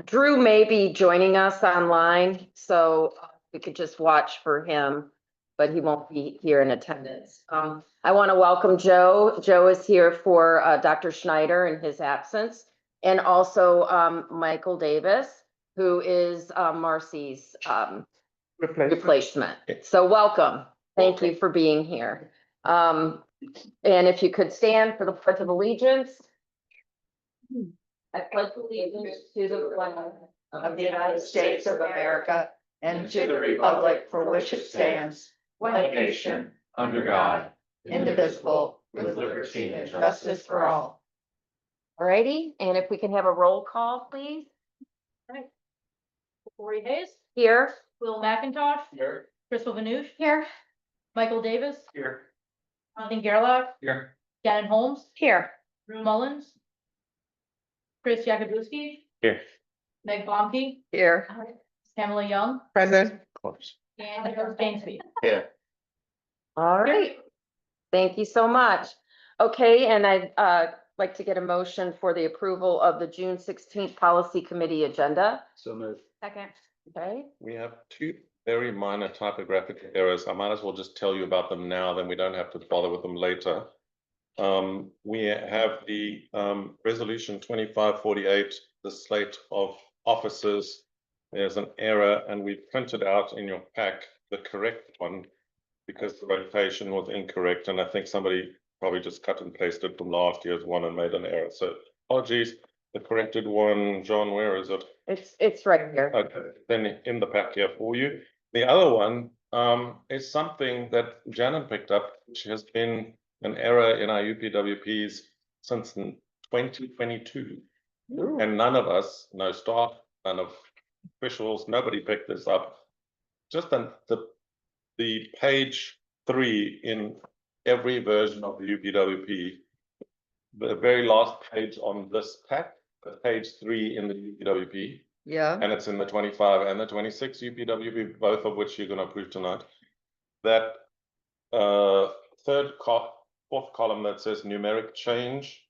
Drew may be joining us online, so we could just watch for him, but he won't be here in attendance. I want to welcome Joe. Joe is here for Dr. Schneider in his absence, and also Michael Davis, who is Marcy's replacement. So welcome. Thank you for being here. And if you could stand for the Pledge of Allegiance. I pledge allegiance to the flag of the United States of America and to the republic for which it stands, one nation, under God, indivisible, with liberty and justice for all. All righty, and if we can have a roll call, please. All right. Corey Hayes. Here. Will McIntosh. Here. Crystal Vanouche. Here. Michael Davis. Here. Jonathan Gerlach. Here. Shannon Holmes. Here. Drew Mullins. Chris Jakubowski. Here. Meg Bomke. Here. Pamela Young. Present. Close. And George Gainsby. Here. All right. Thank you so much. Okay, and I'd like to get a motion for the approval of the June 16th Policy Committee agenda. So moved. Second. Okay. We have two very minor typographical errors. I might as well just tell you about them now, then we don't have to bother with them later. We have the resolution 2548, the slate of officers. There's an error, and we printed out in your pack the correct one because the rotation was incorrect, and I think somebody probably just cut and pasted from last year's one and made an error. So apologies. The corrected one, John, where is it? It's right here. Okay, then in the pack here for you. The other one is something that Janet picked up, which has been an error in our UPWPs since 2022. Ooh. And none of us, no staff, none of officials, nobody picked this up. Just the page 3 in every version of the UPWP, the very last page on this pack, page 3 in the UPWP. Yeah. And it's in the 25 and the 26 UPWP, both of which you're going to approve tonight. That fourth column that says numeric change,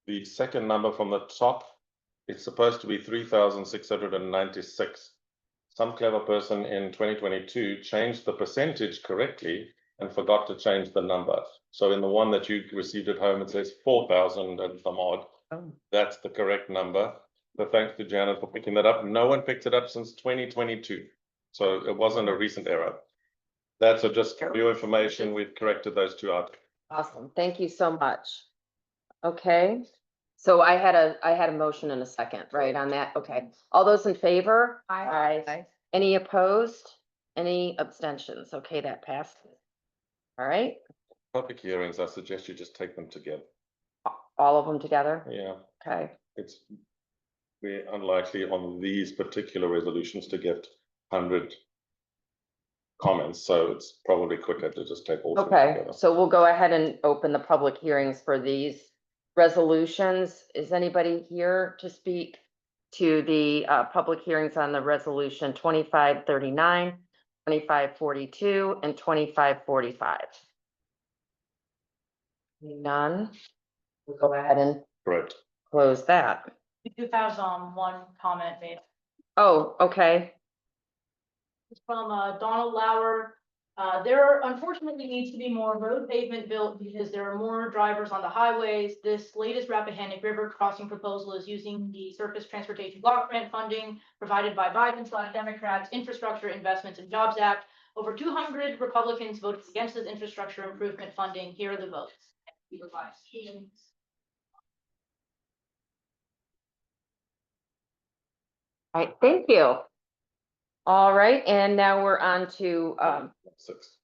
the second number from the top, it's supposed to be 3,696. Some clever person in 2022 changed the percentage correctly and forgot to change the number. So in the one that you received at home, it says 4,000 and some odd. Oh. That's the correct number. So thanks to Janet for picking that up. No one picked it up since 2022. So it wasn't a recent error. That's just for your information. We've corrected those two out. Awesome. Thank you so much. Okay. So I had a motion and a second, right, on that? Okay. All those in favor? Aye. Any opposed? Any abstentions? Okay, that passed. All right. Public hearings, I suggest you just take them together. All of them together? Yeah. Okay. We're unlikely on these particular resolutions to get 100 comments, so it's probably quicker to just take all of them together. So we'll go ahead and open the public hearings for these resolutions. Is anybody here to speak to the public hearings on the resolution 2539, 2542, and 2545? None. We'll go ahead and Correct. close that. We do have one comment made. Oh, okay. It's from Donald Lauer. There unfortunately needs to be more road pavement built because there are more drivers on the highways. This latest Rappahannock River crossing proposal is using the Surface Transportation Block Grant funding provided by Biden/Democrats Infrastructure Investments and Jobs Act. Over 200 Republicans voted against this infrastructure improvement funding. Here are the votes. All right, thank you. All right, and now we're on to 6.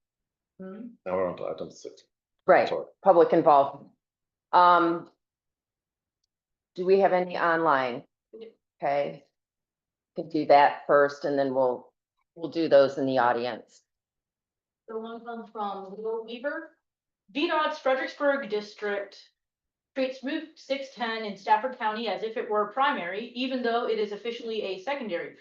Now we're on to item 6. right, Sorry. public involvement. Do we have any online? Okay. Could do that first and then we'll do those in the audience. The one comes from Will Weaver. VDOT's Fredericksburg District treats Route 610 in Stafford County as if it were primary, even though it is officially a secondary.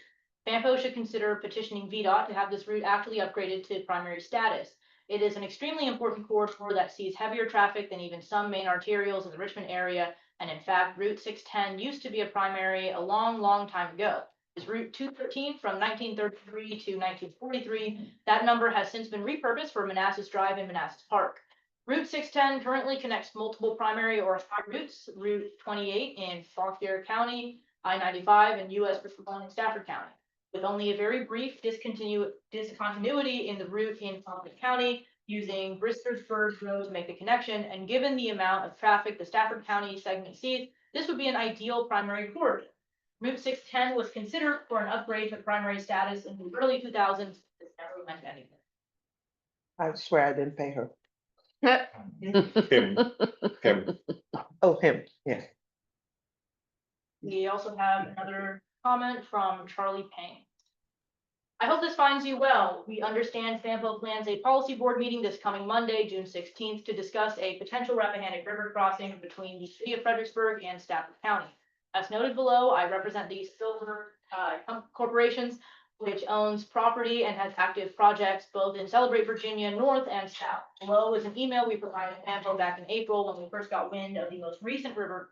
FAMPO should consider petitioning VDOT to have this route actually upgraded to primary status. It is an extremely important corridor that sees heavier traffic than even some main arterials in the Richmond area. And in fact, Route 610 used to be a primary a long, long time ago. It's Route 213 from 1933 to 1943. That number has since been repurposed for Manassas Drive and Manassas Park. Route 610 currently connects multiple primary or high routes, Route 28 in Fauquier County, I-95 and US 51 in Stafford County. With only a very brief discontinuity in the route in Fauquier County, using Bristersburg Road to make the connection, and given the amount of traffic the Stafford County segment sees, this would be an ideal primary corridor. Route 610 was considered for an upgrade to primary status in the early 2000s. This never went anywhere. I swear I didn't pay her. Kim. Kim. Oh, him, yeah. We also have another comment from Charlie Payne. I hope this finds you well. We understand FAMPO plans a policy board meeting this coming Monday, June 16th, to discuss a potential Rappahannock River crossing between the city of Fredericksburg and Stafford County. As noted below, I represent the Silver Corporations, which owns property and has active projects both in Celebrate Virginia North and South. Below is an email we provided FAMPO back in April when we first got wind of the most recent river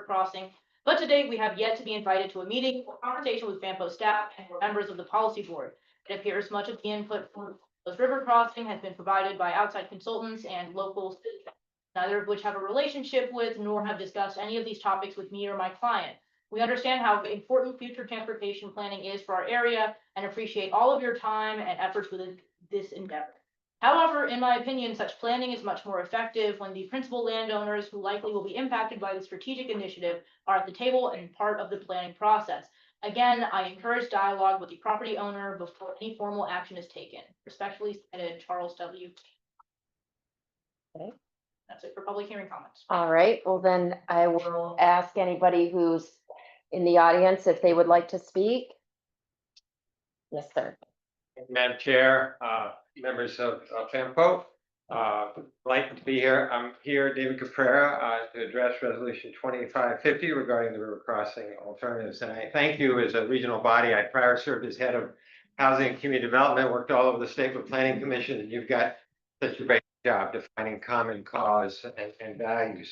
crossing. But to date, we have yet to be invited to a meeting or conversation with FAMPO staff and members of the policy board. It appears much of the input for this river crossing has been provided by outside consultants and local citizens, neither of which have a relationship with nor have discussed any of these topics with me or my client. We understand how important future transportation planning is for our area and appreciate all of your time and efforts within this endeavor. However, in my opinion, such planning is much more effective when the principal landowners who likely will be impacted by the strategic initiative are at the table and part of the planning process. Again, I encourage dialogue with the property owner before any formal action is taken. Respectfully submitted, Charles W. Okay. That's it for public hearing comments. All right, well then I will ask anybody who's in the audience if they would like to speak. Yes, sir. Madam Chair, members of FAMPO, like to be here. I'm here, David Caprera, to address Resolution 2550 regarding the river crossing alternatives. And I thank you as a regional body. I prior served as head of housing and community development, worked all over the state with planning commission, and you've got such a great job defining common cause and values.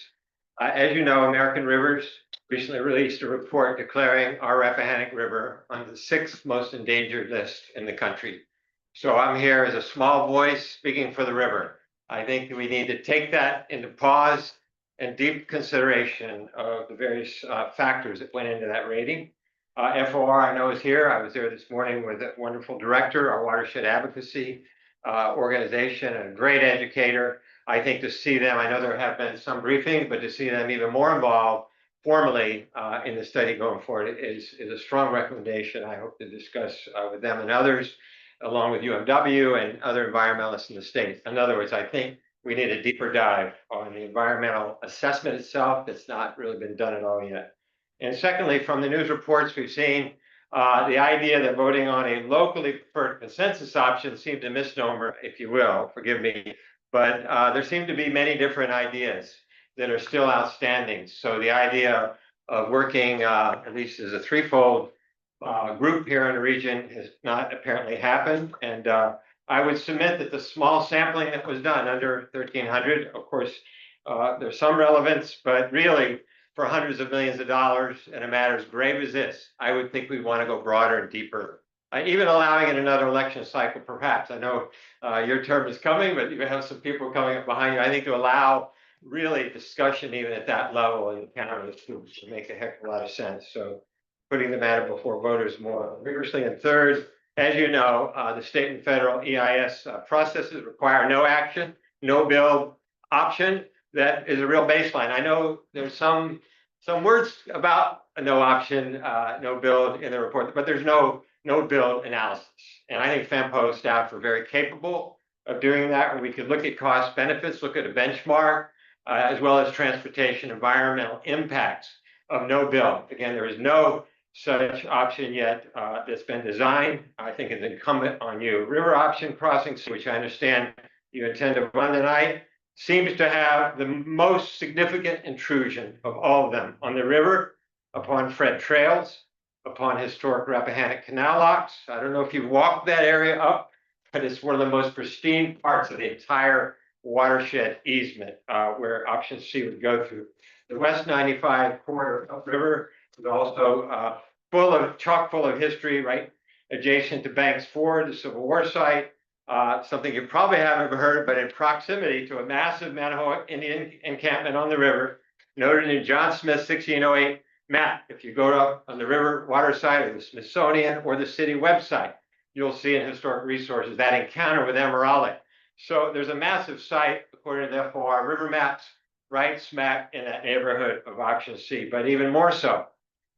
As you know, American Rivers recently released a report declaring our Rappahannock River on the 6th most endangered list in the country. So I'm here as a small voice speaking for the river. I think that we need to take that into pause and deep consideration of the various factors that went into that rating. FOR I know is here. I was there this morning with a wonderful director, our watershed advocacy organization, and a great educator. I think to see them, I know there have been some briefings, but to see them even more involved formally in the study going forward is a strong recommendation. I hope to discuss with them and others, along with UMW and other environmentalists in the state. In other words, I think we need a deeper dive on the environmental assessment itself that's not really been done at all yet. And secondly, from the news reports we've seen, the idea that voting on a locally preferred consensus option seemed a misnomer, if you will, forgive me, but there seem to be many different ideas that are still outstanding. So the idea of working at least as a threefold group here in the region has not apparently happened. And I would submit that the small sampling that was done under 1,300, of course, there's some relevance, but really for hundreds of millions of dollars in a matter as grave as this, I would think we'd want to go broader and deeper. Even allowing in another election cycle, perhaps. I know your term is coming, but you have some people coming up behind you. I think to allow really discussion even at that level and counter to make a heck of a lot of sense. So putting the matter before voters more vigorously. And third, as you know, the state and federal EIS processes require no action, no build option. That is a real baseline. I know there's some words about a no option, no build in the report, but there's no build analysis. And I think FAMPO staff are very capable of doing that, where we could look at cost benefits, look at a benchmark, as well as transportation environmental impacts of no build. Again, there is no such option yet that's been designed. I think it's incumbent on you. River option crossings, which I understand you intend to run tonight, seems to have the most significant intrusion of all of them on the river, upon Fred trails, upon historic Rappahannock canal locks. I don't know if you've walked that area up, but it's one of the most pristine parts of the entire watershed easement, where option C would go through. The West 95 corridor upriver is also chock full of history, right? Adjacent to Banks Ford, the Civil War site, something you probably haven't heard, but in proximity to a massive Manahoe Indian encampment on the river, noted in John Smith's 1608 map. If you go up on the river waterside of the Smithsonian or the city website, you'll see in historic resources that encounter with Emerald. So there's a massive site, according to the FOR river maps, right smack in that neighborhood of option C. But even more so,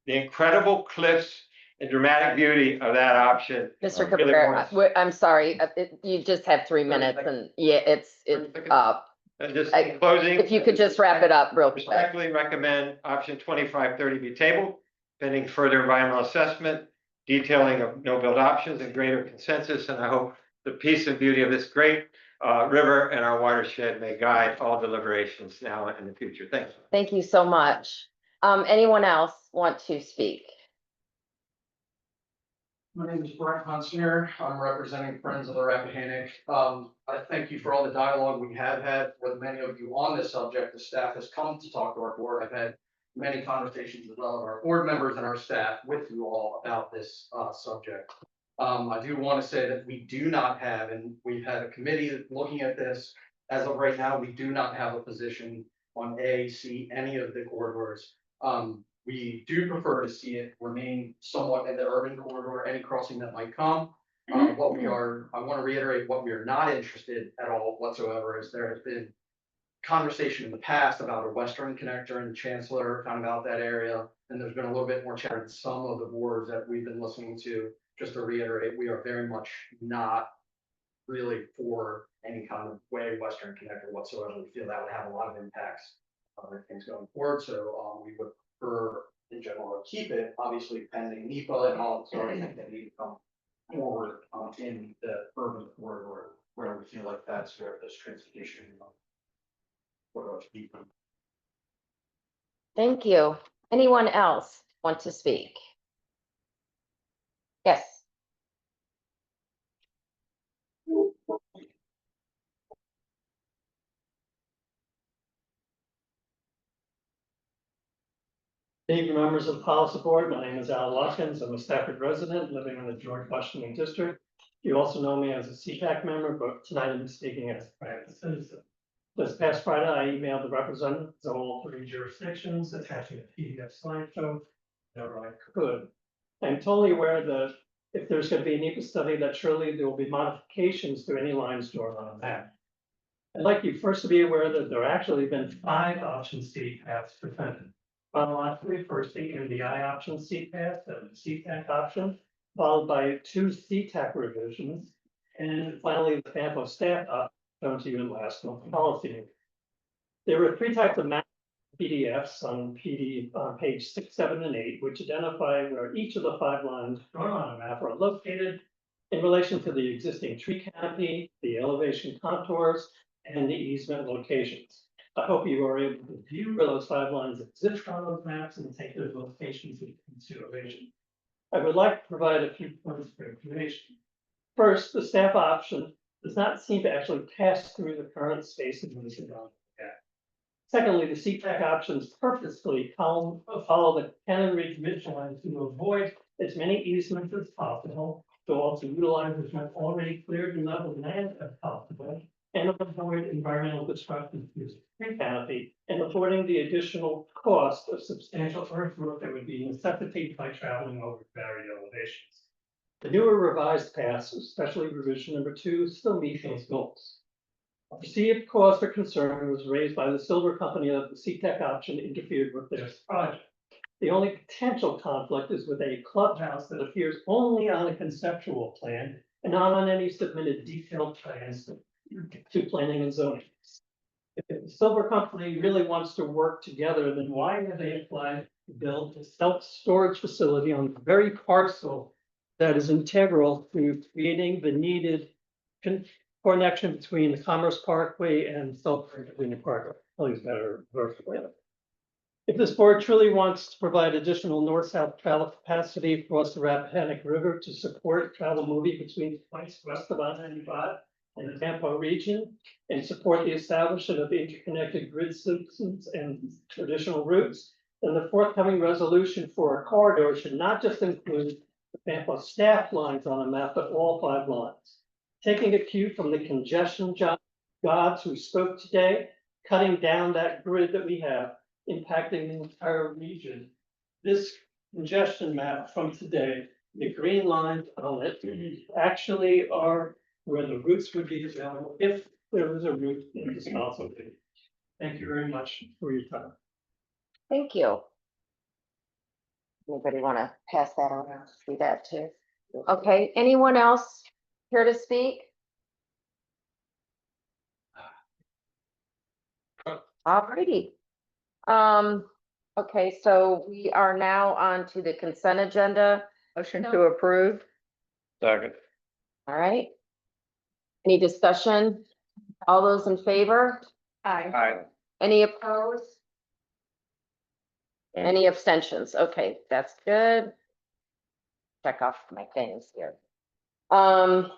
the incredible cliffs and dramatic beauty of that option. Mr. really Cabrera, warrants- I'm sorry, you just have 3 minutes and yeah, it's up. And just I- in closing. If you could just wrap it up real quick. Respectfully recommend option 2530 be tabled, pending further environmental assessment, detailing of no-build options and greater consensus. And I hope the peace and beauty of this great river and our watershed may guide all deliberations now and in the future. Thanks. Thank you so much. Anyone else want to speak? My name is Brett Hunsinger. I'm representing Friends of the Rappahannock. I thank you for all the dialogue we have had with many of you on this subject. The staff has come to talk to our board. I've had many conversations with all of our board members and our staff with you all about this subject. I do want to say that we do not have, and we've had a committee looking at this. As of right now, we do not have a position on A, C, any of the corridors. We do prefer to see it remain somewhat in the urban corridor, any crossing that might come. I want to reiterate what we are not interested at all whatsoever is there has been conversation in the past about a western connector and Chancellor kind of out that area. And there's been a little bit more chatter in some of the boards that we've been listening to. Just to reiterate, we are very much not really for any kind of way western connector whatsoever. We feel that would have a lot of impacts on other things going forward. So we would prefer in general to keep it, obviously pending NEPA and all sort of things that need to come forward in the urban corridor where we feel like that's where this transportation corridor is deeper. Thank you. Anyone else want to speak? Yes. Evening, members of the policy board. My name is Al Watkins. I'm a Stafford resident living in the George Washington district. You also know me as a CPAC member, but tonight I'm speaking as a private citizen. This past Friday, I emailed the representatives of all 3 jurisdictions attaching a PDF slideshow whenever I could. I'm totally aware that if there's going to be a NEPA study, that surely there will be modifications to any lines drawn on a map. I'd like you first to be aware that there actually been 5 option C paths presented. Chronologically, first the MDI option C path, then the CTAC option, followed by 2 CTAC revisions, and finally the FAMPO staff option shown to you in last month's policy meeting. There were 3 types of map PDFs on page 6, 7, and 8, which identify where each of the 5 lines drawn on a map are located in relation to the existing tree canopy, the elevation contours, and the easement locations. I hope you are able to view where those 5 lines exist on those maps and take those locations into consideration. I would like to provide a few points for information. First, the staff option does not seem to actually pass through the current spaces in the surrounding gap. Secondly, the CTAC options purposefully follow the Cannon Ridge ridgeline to avoid as many easements as possible, to also utilize as much already cleared and leveled land as possible, and avoid environmental destruction through tree canopy, and avoiding the additional cost of substantial earthwork that would be necessitated by traveling over varied elevations. The newer revised paths, especially revision number 2, still meet those goals. A perceived cause for concern was raised by the Silver Company that the CTEC option interfered with their project. The only potential conflict is with a clubhouse that appears only on a conceptual plan and not on any submitted detailed plans to planning and zoning. If the Silver Company really wants to work together, then why have they applied to build a self-storage facility on the very parcel that is integral to creating the needed connection between the Commerce Parkway and Silver Parkway? Probably better vertically. If this board truly wants to provide additional north-south travel capacity across the Rappahannock River to support travel moving between points west of I-95, in the FAMPO region and support the establishment of interconnected grid systems and traditional routes. Then the forthcoming resolution for a corridor should not just include the FAMPO staff lines on a map, but all 5 lines. Taking a cue from the congestion gods who spoke today, cutting down that grid that we have, impacting the entire region. This congestion map from today, the green lines on it actually are where the routes would be available if there was a route in Spotsylvania. Thank you very much for your time. Thank you. Anybody want to pass that around? See that too? Okay, anyone else here to speak? Alrighty. Okay, so we are now on to the consent agenda. Motion to approve. Second. All right. Any discussion? All those in favor? Aye. Any opposed? Any abstentions? Okay, that's good. Check off my things here. All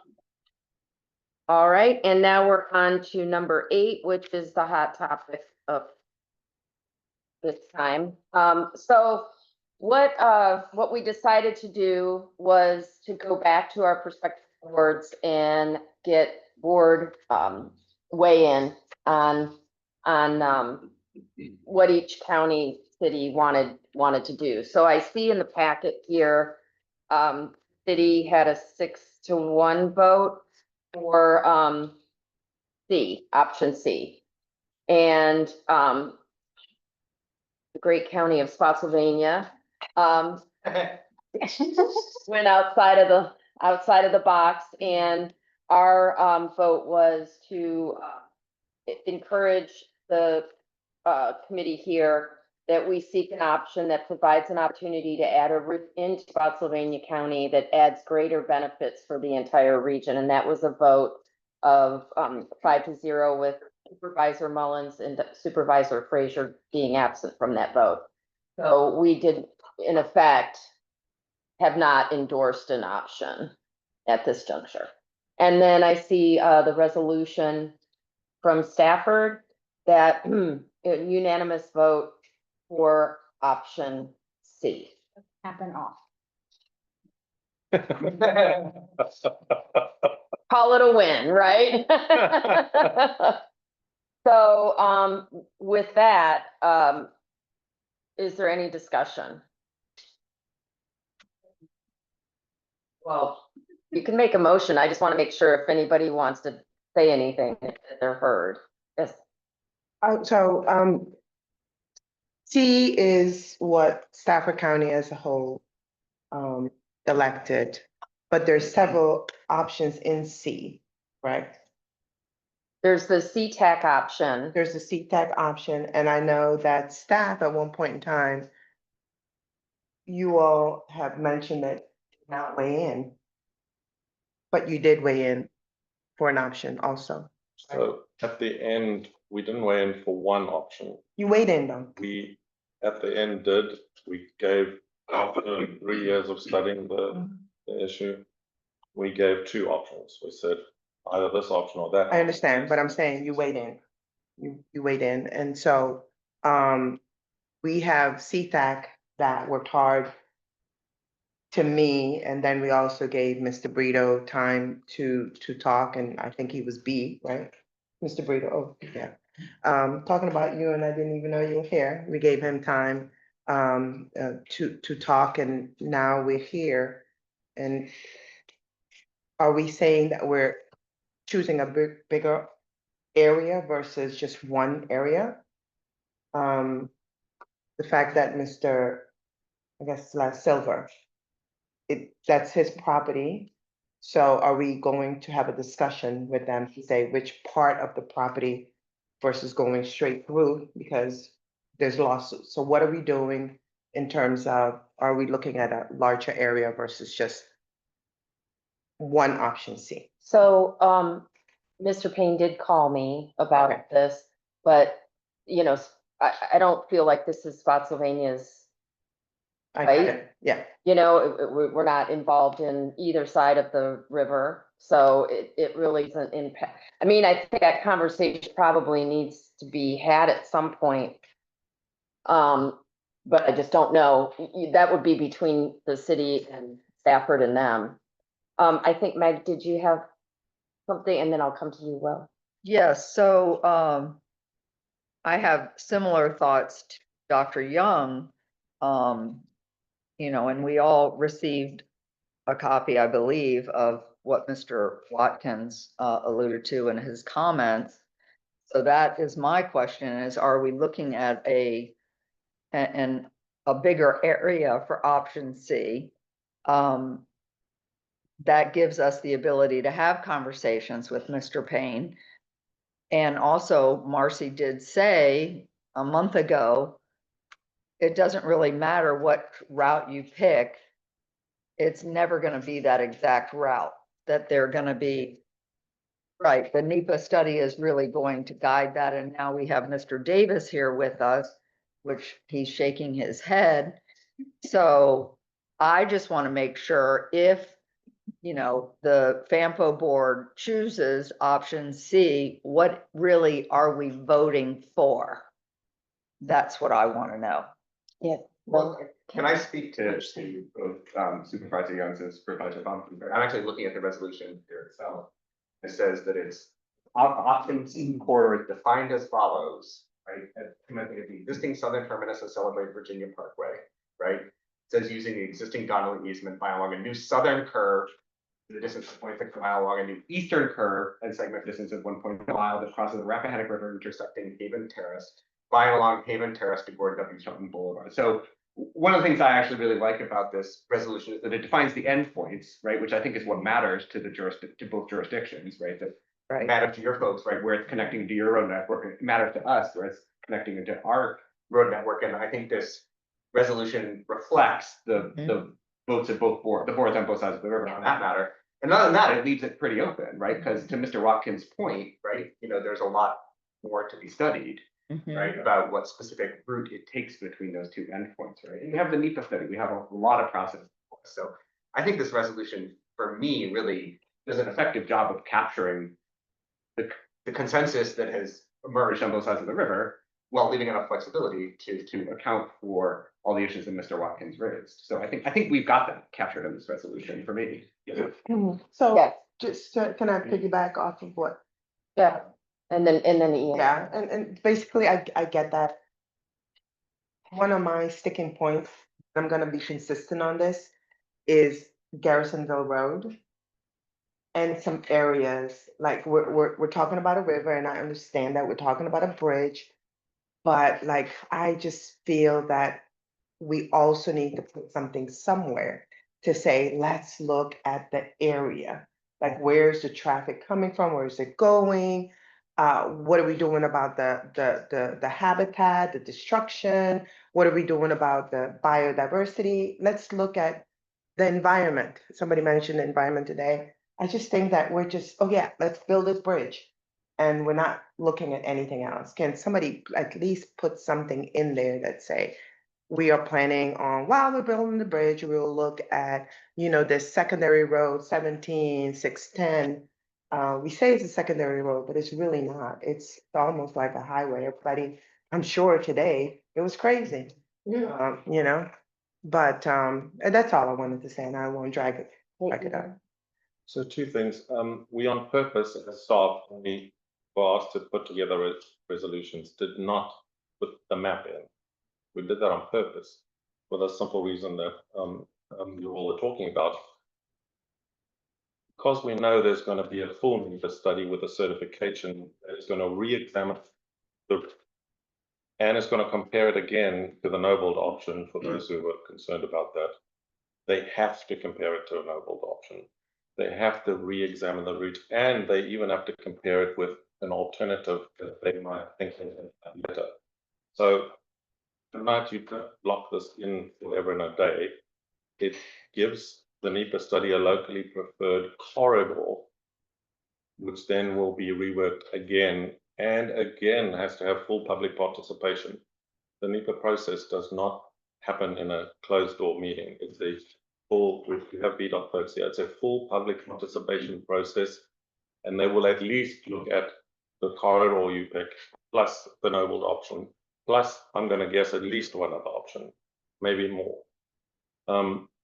right, and now we're on to number 8, which is the hot topic of this time. So what we decided to do was to go back to our prospective boards and get board weigh-in on what each county city wanted to do. So I see in the packet here, city had a 6-1 vote for C, option C. And the great county of Spotsylvania went outside of the box, and our vote was to encourage the committee here that we seek an option that provides an opportunity to add a route into Spotsylvania County that adds greater benefits for the entire region. And that was a vote of 5-0 with Supervisor Mullins and Supervisor Frazier being absent from that vote. So we did, in effect, have not endorsed an option at this juncture. And then I see the resolution from Stafford that a unanimous vote for option C. Happen off. Call it a win, right? So with that, is there any discussion? Well, you can make a motion. I just want to make sure if anybody wants to say anything, that they're heard. Yes. So, C is what Stafford County as a whole elected, but there's several options in C, right? There's the CTAC option. There's the CTAC option, and I know that staff at one point in time, you all have mentioned that not weigh in, but you did weigh in for an option also. So at the end, we didn't weigh in for one option. You weighed in though. We, at the end we gave, after 3 years of studying the issue, we gave 2 options. We said either this option or that. I understand, but I'm saying you weighed in. You weighed in, and so we have CTAC that worked hard to me, and then we also gave Mr. Brito time to talk, and I think he was B, right? Mr. Brito, oh, yeah. Talking about you, and I didn't even know you were here. We gave him time to talk, and now we're here. And are we saying that we're choosing a bigger area versus just one area? The fact that Mr. I guess Silver, that's his property. So are we going to have a discussion with them to say which part of the property versus going straight through, because there's lawsuits? So what are we doing in terms of, are we looking at a larger area versus just one option C? So Mr. Payne did call me about Okay. this, but you know, I don't feel like this is Spotsylvania's I Right? get it. Yeah, You know, we're not involved in either side of the river, so it really doesn't impact. I mean, I think that conversation probably needs to be had at some point. But I just don't know. That would be between the city and Stafford and them. I think Meg, did you have something? And then I'll come to you, Will. Yes, so I have similar thoughts to Dr. Young. You know, and we all received a copy, I believe, of what Mr. Watkins alluded to in his comments. So that is my question is, are we looking at a bigger area for option C? That gives us the ability to have conversations with Mr. Payne. And also, Marcy did say a month ago, it doesn't really matter what route you pick. It's never going to be that exact route that they're going to be. Right, the NEPA study is really going to guide that. And now we have Mr. Davis here with us, which he's shaking his head. So I just want to make sure if, you know, the FAMPO board chooses option C, what really are we voting for? That's what I want to know. Yeah. Well, can I speak to both Supervisor Young's and Supervisor Bumpkin? I'm actually looking at the resolution here itself. It says that it's option C corridor is defined as follows, right? Commencing at the existing southern terminus of Celebrate Virginia Parkway, right? It says using the existing gondola easement by along a new southern curve, the distance of 0.6 mile along a new eastern curve and segment distance of 1.5 mile that crosses the Rappahannock River intersecting Haven Terrace by and along Haven Terrace to Gordon W. Shelton Boulevard. So one of the things I actually really like about this resolution is that it defines the endpoints, right? Which I think is what matters to the to both jurisdictions, right? That Right. matter to your folks, right? Where it's connecting to your road network, it matters to us, where it's connecting into our road network. And I think this resolution reflects the votes of both boards, the boards on both sides of the river on that matter. And other than that, it leaves it pretty open, right? Because to Mr. Watkins' point, right, you know, there's a lot more to be studied. Right, about what specific route it takes between those two endpoints, right? And we have the NEPA study, we have a lot of process. So I think this resolution, for me, really does an effective job of capturing the consensus that has emerged on both sides of the river, while leaving enough flexibility to account for all the issues that Mr. Watkins raised. So I think we've got that captured in this resolution for me. Yeah. so Yes. just can I piggyback off of what? Yeah. And then Ian. Yeah, and basically I get that. One of my sticking points, I'm gonna be consistent on this, is Garrisonville Road. And some areas, like we're talking about a river and I understand that we're talking about a bridge. But like, I just feel that we also need to put something somewhere to say, let's look at the area. Like, where's the traffic coming from? Where is it going? What are we doing about the habitat, the destruction? What are we doing about the biodiversity? Let's look at the environment. Somebody mentioned the environment today. I just think that we're just, oh yeah, let's build this bridge. And we're not looking at anything else. Can somebody at least put something in there that say, we are planning on, while we're building the bridge, we will look at, you know, this secondary road 17610. We say it's a secondary road, but it's really not. It's almost like a highway. Everybody, I'm sure today, it was crazy. You know, but and that's all I wanted to say, and I won't drag it up. So two things, we on purpose as staff, when we were asked to put together resolutions, did not put the map in. We did that on purpose for the simple reason that you all are talking about. Because we know there's going to be a full NEPA study with a certification that is going to re-examine and it's going to compare it again to the nobled option for those who were concerned about that. They have to compare it to a nobled option. They have to re-examine the route, and they even have to compare it with an alternative that they might think is better. So tonight you don't block this in forever and a day. It gives the NEPA study a locally preferred corridor, which then will be reworked again and again has to have full public participation. The NEPA process does not happen in a closed door meeting. It's a full, we have VDOT folks here, it's a full public participation process. And they will at least look at the corridor you pick, plus the noble option, plus I'm going to guess at least one other option, maybe more.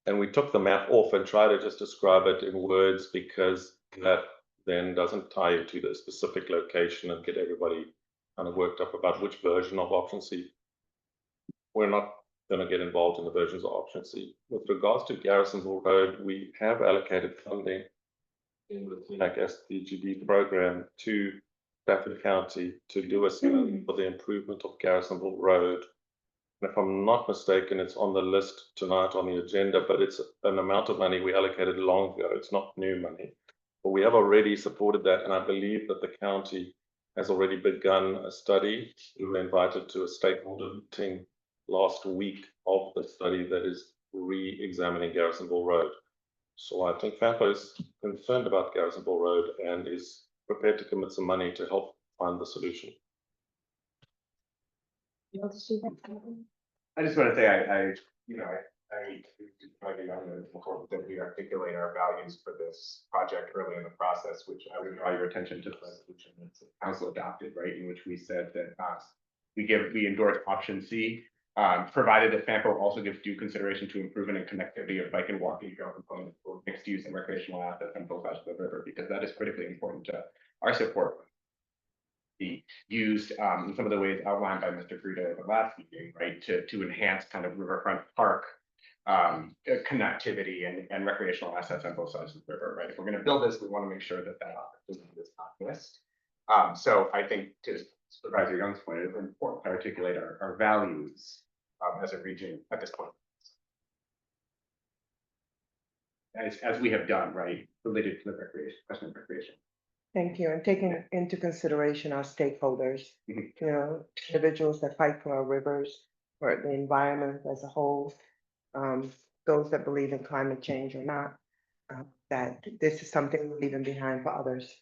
And we took the map off and tried to just describe it in words, because that then doesn't tie you to the specific location and get everybody kind of worked up about which version of option C. We're not going to get involved in the versions of option C. With regards to Garrisonville Road, we have allocated funding in the TNAC SDGD program to Stafford County to do a study for the improvement of Garrisonville Road. And if I'm not mistaken, it's on the list tonight on the agenda, but it's an amount of money we allocated long ago. It's not new money, but we have already supported that. And I believe that the county has already begun a study. We were invited to a stakeholder meeting last week of the study that is re-examining Garrisonville Road. So I think FAMPO is concerned about Garrisonville Road and is prepared to commit some money to help find the solution. I just want to say, I think it's important that we articulate our values for this project early in the process, which I would draw your attention to the resolution that the council adopted, right, in which we said that we endorse option C, provided that FAMPO also gives due consideration to improvement and connectivity of bike and walking trail components for mixed use and recreational assets on both sides of the river, because that is critically important to our support. Be used in some of the ways outlined by Mr. Frida at the last meeting, right, to enhance kind of riverfront park connectivity and recreational assets on both sides of the river, right? If we're going to build this, we want to make sure that that opportunity is not missed. So I think, to Supervisor Young's point, it's important to articulate our values as a region at this point. As we have done, right, related to the question of recreation. Thank you. And taking into consideration our stakeholders, you know, individuals that fight for our rivers, for the environment as a whole, those that believe in climate change or not, that this is something we're leaving behind for others.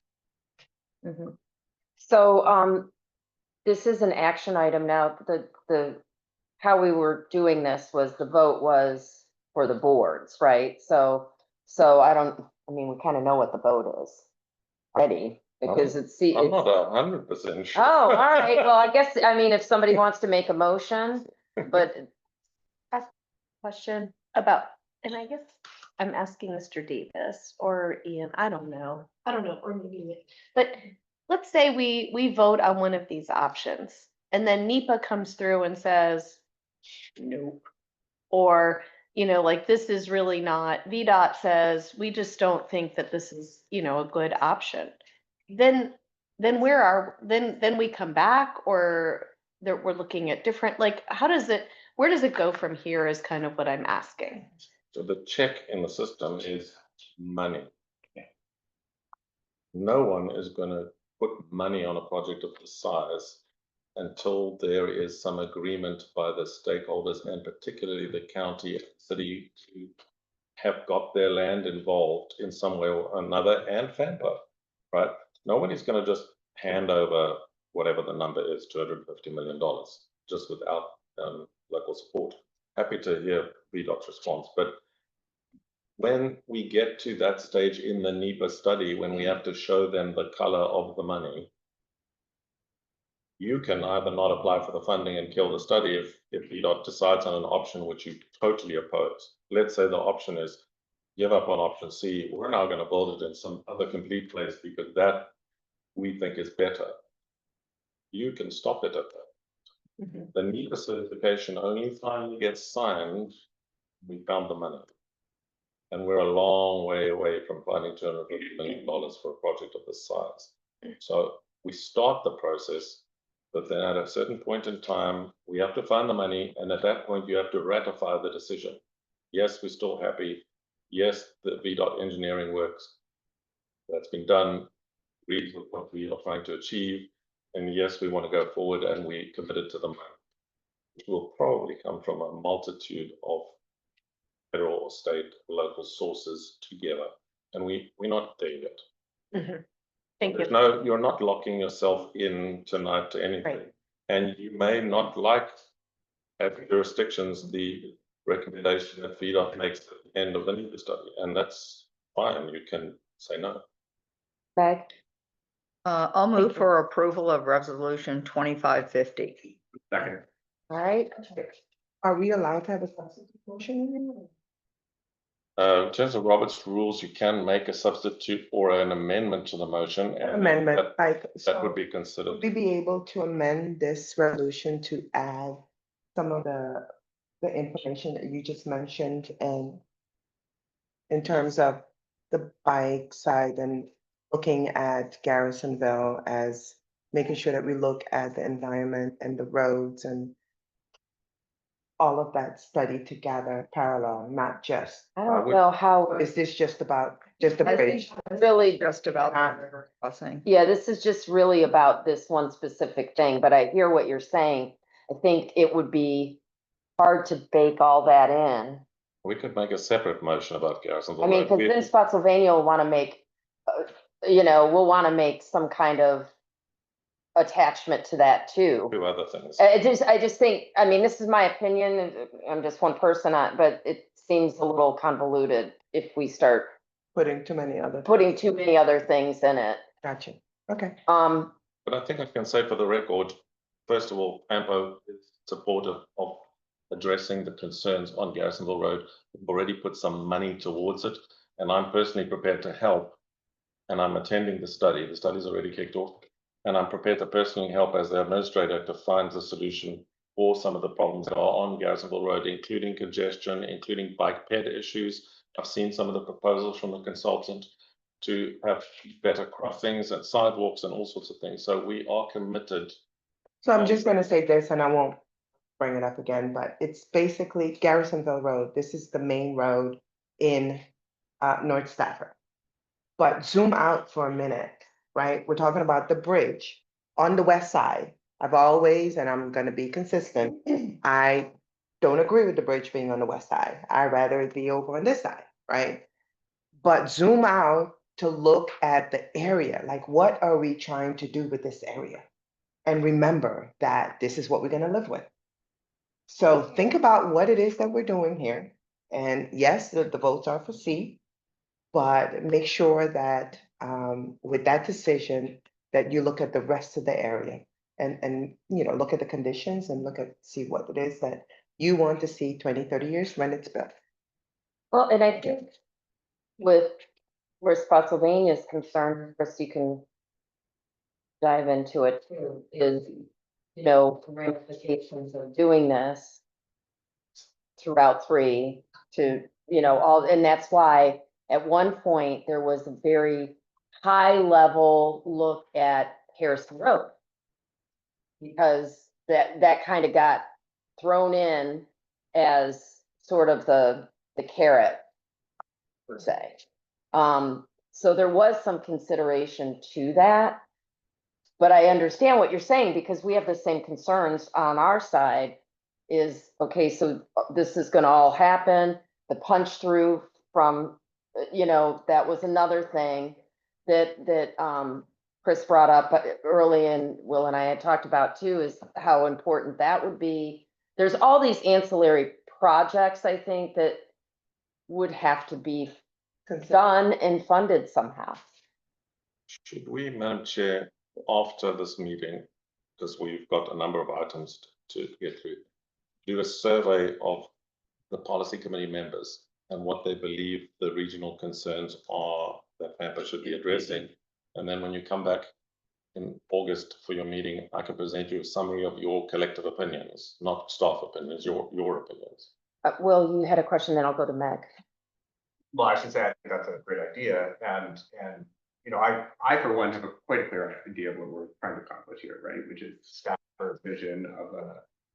Mhm. So, this is an action item now. How we were doing this was the vote was for the boards, right? So I mean, we kind of know what the vote is already, because I'm not 100% sure. Oh, all right. Well, I guess, I mean, if somebody wants to make a motion, but Question about, and I guess I'm asking Mr. Davis or Ian, I don't know, or maybe me. But let's say we vote on one of these options and then NEPA comes through and says, nope. Or, like, this is really not, VDOT says, we just don't think that this is, a good option. Then then we come back, or that we're looking at different, like, where does it go from here is kind of what I'm asking. So the check in the system is money. No one is going to put money on a project of this size until there is some agreement by the stakeholders, and particularly the county and city, to have got their land involved in some way or another, and FAMPO, right? Nobody's going to just hand over whatever the number is, $250 million, just without local support. Happy to hear VDOT's response, but when we get to that stage in the NEPA study, when we have to show them the color of the money, you can either not apply for the funding and kill the study if VDOT decides on an option which you totally oppose. Let's say the option is give up on option C. We're now going to build it in some other complete place because that we think is better. You can stop it at that. Mm-hmm. The NEPA certification only finally gets signed. We found the money. And we're a long way away from finding $250 million for a project of this size. So we start the process, but then at a certain point in time, we have to find the money. And at that point, you have to ratify the decision. Yes, we're still happy. Yes, the VDOT engineering works that's been done agrees with what we are trying to achieve. And yes, we want to go forward, and we committed to the money, which will probably come from a multitude of federal or state, local sources together. And we're not there yet. Mm-hmm. Thank you. No, you're not locking yourself in tonight to anything. Right. And you may not like have jurisdictions, the recommendation that VDOT makes at the end of the NEPA study, and that's fine, you can say no. Meg? I'll move for approval of resolution 2550. Second. All right, Are we allowed to have a substitute motion? In terms of Robert's rules, you can make a substitute or an amendment to the motion. And Amendment, like. that would so be considered. Would we be able to amend this resolution to add some of the information that you just mentioned and in terms of the bike side and looking at Garrisonville as making sure that we look at the environment and the roads and all of that studied together parallel, not just, I don't know how, is this just about, just the I bridge? think really, just about the river crossing. yeah, this is just really about this one specific thing, but I hear what you're saying. I think it would be hard to bake all that in. We could make a separate motion about Garrisonville I mean, Road. because then Spotsylvania will want to make, will want to make some kind of attachment to that too. Two other things. I just think, I mean, this is my opinion, and I'm just one person on, but it seems a little convoluted if we start Putting too many other. putting too many other things in it. Gotcha, okay. But I think I can say for the record, first of all, FAMPO is supportive of addressing the concerns on Garrisonville Road. We've already put some money towards it, and I'm personally prepared to help. And I'm attending the study. The study's already kicked off. And I'm prepared to personally help as the administrator to find the solution for some of the problems that are on Garrisonville Road, including congestion, including bike ped issues. I've seen some of the proposals from the consultant to have better crossings and sidewalks and all sorts of things. So we are committed. So I'm just gonna say this, and I won't bring it up again, but it's basically Garrisonville Road. This is the main road in North Stafford. But zoom out for a minute, right? We're talking about the bridge on the west side. I've always, and I'm gonna be consistent, I don't agree with the bridge being on the west side. I'd rather it be over on this side, right? But zoom out to look at the area, like what are we trying to do with this area? And remember that this is what we're gonna live with. So think about what it is that we're doing here. And yes, the votes are for C, but make sure that with that decision, that you look at the rest of the area and look at the conditions and see what it is that you want to see 20, 30 years when it's built. Well, and I think with where Spotsylvania is concerned, Chris, you can dive into it too, is, ramifications of doing this throughout 3 to, and that's why at one point there was a very high level look at Harrison Road. Because that kind of got thrown in as sort of the carrot per se. So there was some consideration to that. But I understand what you're saying because we have the same concerns on our side is, okay, so this is gonna all happen, the punch through from, that was another thing that Chris brought up early and Will and I had talked about too, is how important that would be. There's all these ancillary projects, I think, that would have to be done and funded somehow. Should we, Madam Chair, after this meeting, because we've got a number of items to get through, do a survey of the policy committee members and what they believe the regional concerns are that FAMPO should be addressing. And then when you come back in August for your meeting, I can present you a summary of your collective opinions, not staff opinions, your opinions. Will, you had a question, then I'll go to Meg. Well, I should say, I think that's a great idea, and I for one have quite a clear idea of what we're trying to accomplish here, right? Which is Stafford's vision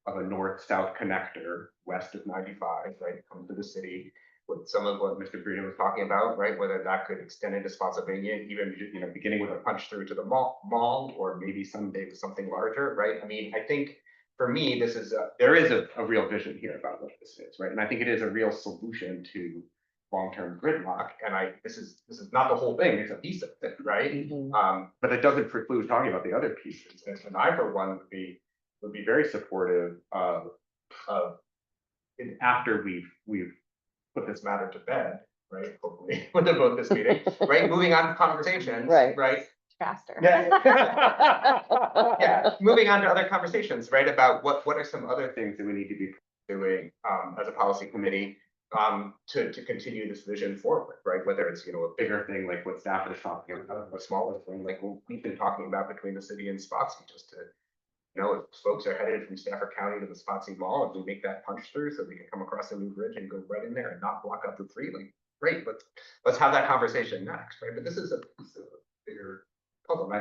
of a north-south connector west of 95, right? Come to the city with some of what Mr. Brito was talking about, right? Whether that could extend into Spotsylvania, even beginning with a punch through to the mall, or maybe someday with something larger, right? I mean, I think for me, there is a real vision here about what this is, right? And I think it is a real solution to long-term gridlock. And this is not the whole thing, it's a piece of it, right? But it doesn't preclude talking about the other pieces. And I, for one, would be very supportive of after we've put this matter to bed, right? Hopefully, with the vote this meeting, right? Moving on to conversations, Right. right? Faster. Yeah. Yeah, moving on to other conversations, right, about what are some other things that we need to be doing as a policy committee to continue this vision forward, right? Whether it's, you know, a bigger thing like what staff is talking about, a smaller thing like what we've been talking about between the city and Spotsy, just to, you know, if folks are headed from Stafford County to the Spotsy Mall, and we make that punch through so we can come across a new bridge and go right in there and not block up the free lane. Great, let's have that conversation next, right? But this is a bigger problem.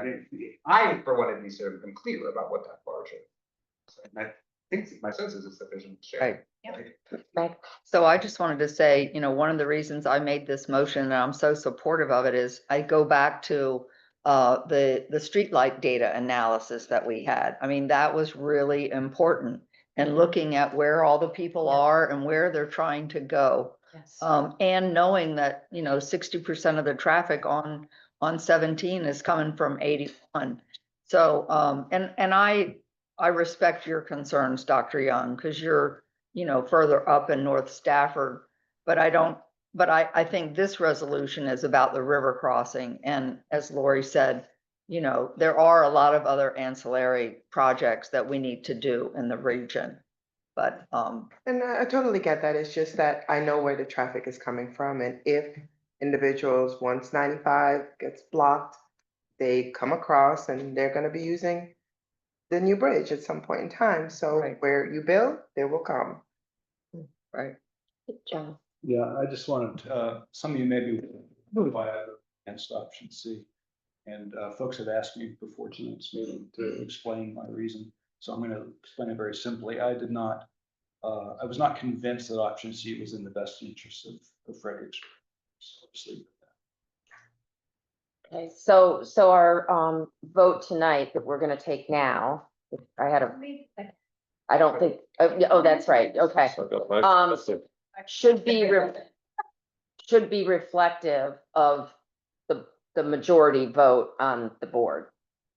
I, for one, at least, am clear about what that bar is. And I think my sense is it's the vision shared. Right. So I just wanted to say, you know, one of the reasons I made this motion and I'm so supportive of it is I go back to the streetlight data analysis that we had. I mean, that was really important, and looking at where all the people are and where they're trying to go. Yes. And knowing that, you know, 60% of the traffic on 17 is coming from 81. So, and I respect your concerns, Dr. Young, because you're, you know, further up in North Stafford, but I think this resolution is about the river crossing. And as Lori said, you know, there are a lot of other ancillary projects that we need to do in the region. But, And I totally get that. It's just that I know where the traffic is coming from, and if individuals, once 95 gets blocked, they come across and they're gonna be using the new bridge at some point in time. So Right. where you build, they will come. right. John. Yeah, I just wanted, some of you may be why I voted against option C. And folks have asked me before tonight's meeting to explain my reason. So I'm going to explain it very simply. I was not convinced that option C was in the best interest of Fredericksburg. So I'll just leave it at that. Okay, so our vote tonight that we're gonna take now, I don't think, oh, that's right, okay. Should be reflective of the majority vote on the board,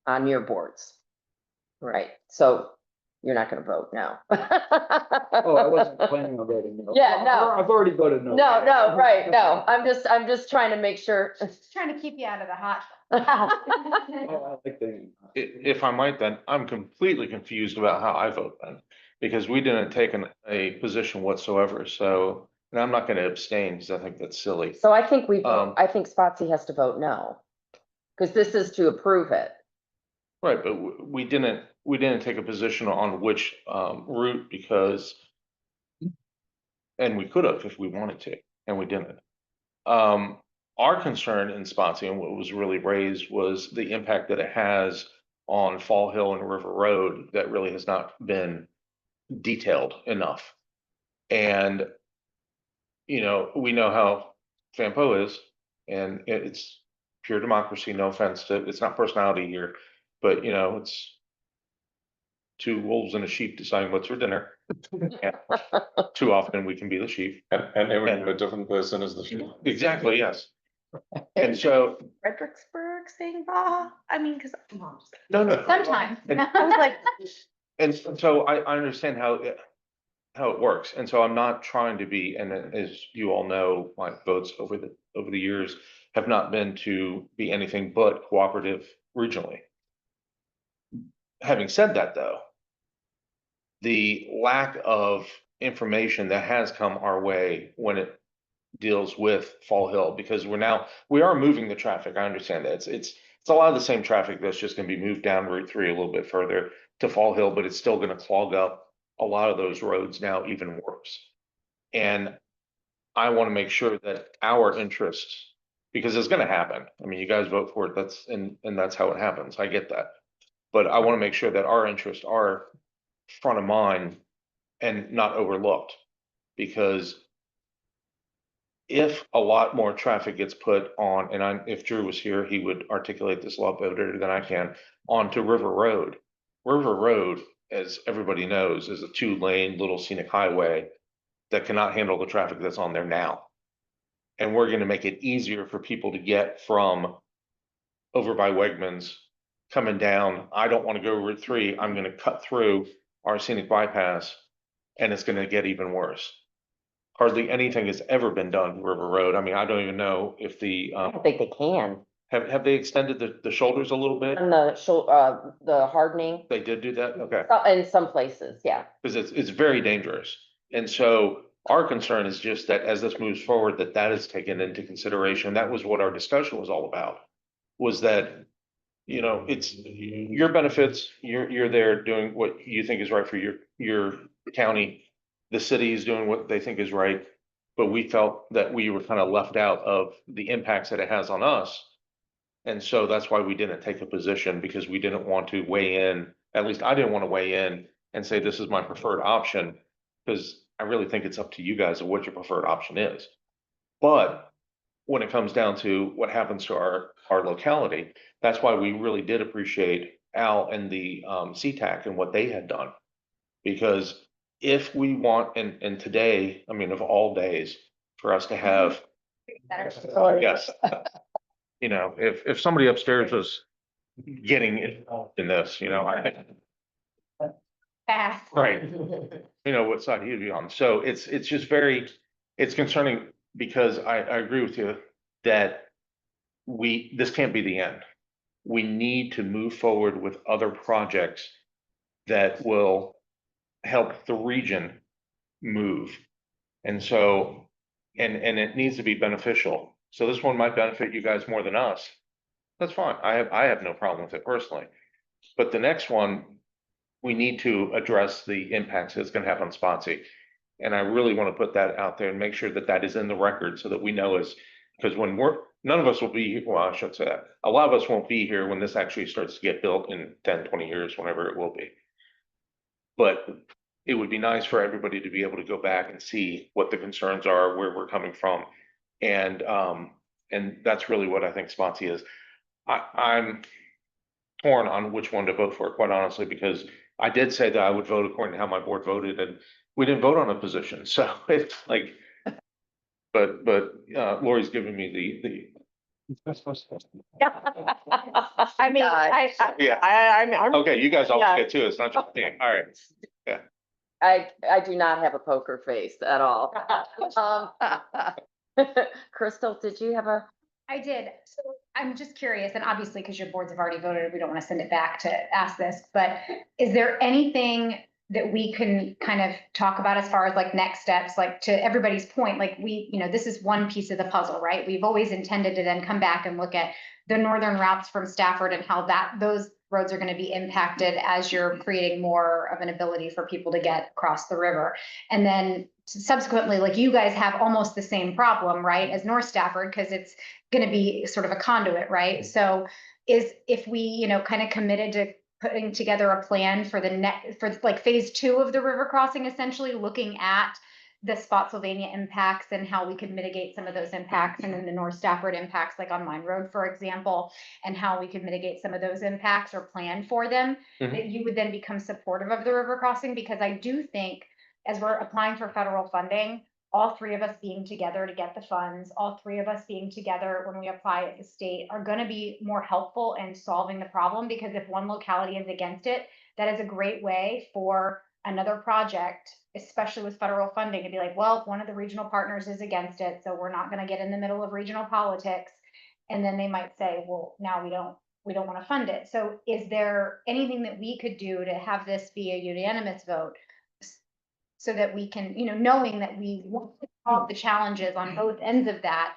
on your boards. Right, so you're not gonna vote no. Oh, I wasn't planning on voting no. Yeah, no. I've already voted no. No, right, no, I'm just trying to make sure. Trying to keep you out of the hot. Oh, I like the- If I might, then, I'm completely confused about how I vote then, because we didn't take a position whatsoever, so, and I'm not gonna abstain, because I think that's silly. So I think Um, I think Spotsy has to vote no. Because this is to approve it. Right, but we didn't take a position on which route, because, and we could have if we wanted to, and we didn't. Our concern in Spotsy and what was really raised was the impact that it has on Fall Hill and River Road that really has not been detailed enough. And, you know, we know how FAMPO is, and it's pure democracy, no offense to, it's not personality here, but you know, it's two wolves and a sheep deciding what's for dinner. And too often we can be the sheep. And every a different person is the sheep. Exactly, yes. And so, Fredericksburg saying bah, I mean, cause. no. Sometimes, And- I was like, And so I understand how it works, and so I'm not trying to be, and as you all know, my votes over the years have not been to be anything but cooperative regionally. Having said that, though, the lack of information that has come our way when it deals with Fall Hill, because we are moving the traffic. I understand that it's a lot of the same traffic that's just gonna be moved down Route 3 a little bit further to Fall Hill, but it's still gonna clog up a lot of those roads now even worse. And I want to make sure that our interests, because it's gonna happen. I mean, you guys vote for it, and that's how it happens. I get that. But I want to make sure that our interests are front of mind and not overlooked, because if a lot more traffic gets put on, and if Drew was here, he would articulate this a lot better than I can, onto River Road. River Road, as everybody knows, is a 2-lane little scenic highway that cannot handle the traffic that's on there now. And we're gonna make it easier for people to get from over by Wegmans, coming down. I don't wanna go Route 3, I'm gonna cut through our scenic bypass and it's gonna get even worse. Hardly anything has ever been done River Road. I mean, I don't even know if the, I don't think they can. have they extended the shoulders a little bit? And the hardening, They did do that? Okay. in some places, yeah. Because it's very dangerous. And so our concern is just that as this moves forward, that is taken into consideration. That was what our discussion was all about. Was that, you know, it's your benefits, you're there doing what you think is right for your county. The city is doing what they think is right, but we felt that we were kind of left out of the impacts that it has on us. And so that's why we didn't take a position, because we didn't want to weigh in, at least I didn't want to weigh in and say, this is my preferred option. Because I really think it's up to you guys of what your preferred option is. But when it comes down to what happens to our locality, that's why we really did appreciate Al and the CTAC and what they had done. Because if we want, and today, I mean, of all days, for us to have, yes. You know, if somebody upstairs was getting involved in this, you know, I think, Fast. right, you know, what side he'd be on. So it's just it's concerning, because I agree with you that this can't be the end. We need to move forward with other projects that will help the region move. And so, and it needs to be beneficial. So this one might benefit you guys more than us. That's fine. I have no problem with it personally. But the next one, we need to address the impacts it's gonna have on Spotsy. And I really want to put that out there and make sure that that is in the record so that we know because when none of us will be, well, I shouldn't say that. A lot of us won't be here when this actually starts to get built in 10, 20 years, whenever it will be. But it would be nice for everybody to be able to go back and see what the concerns are, where we're coming from. And that's really what I think Spotsy is. I'm torn on which one to vote for, quite honestly, because I did say that I would vote according to how my board voted, and we didn't vote on a position, so it's like, but Lori's giving me the. I mean, Yeah. I'm. Okay, you guys all Yeah. get too, it's not just me, all right. I do not have a poker face at all. Crystal, did you have a? I did. So I'm just curious, and obviously, because your boards have already voted, we don't want to send it back to ask this, but is there anything that we can kind of talk about as far as like next steps, like to everybody's point, like this is one piece of the puzzle, right? We've always intended to then come back and look at the northern routes from Stafford and how those roads are going to be impacted as you're creating more of an ability for people to get across the river. And then subsequently, like you guys have almost the same problem, right, as North Stafford, because it's going to be sort of a conduit, right? So if we, kind of committed to putting together a plan for like phase 2 of the river crossing, essentially looking at the Spotsylvania impacts and how we could mitigate some of those impacts, and then the North Stafford impacts, like on Mine Road, for example, and how we could mitigate some of those impacts or plan for them, that you would then become supportive of the river crossing. Because I do think as we're applying for federal funding, all three of us being together to get the funds, all three of us being together when we apply at the state are going to be more helpful in solving the problem. Because if one locality is against it, that is a great way for another project, especially with federal funding, to be like, well, one of the regional partners is against it, so we're not going to get in the middle of regional politics. And then they might say, well, now we don't want to fund it. So is there anything that we could do to have this be a unanimous vote, so that we can, knowing that we want to solve the challenges on both ends of that?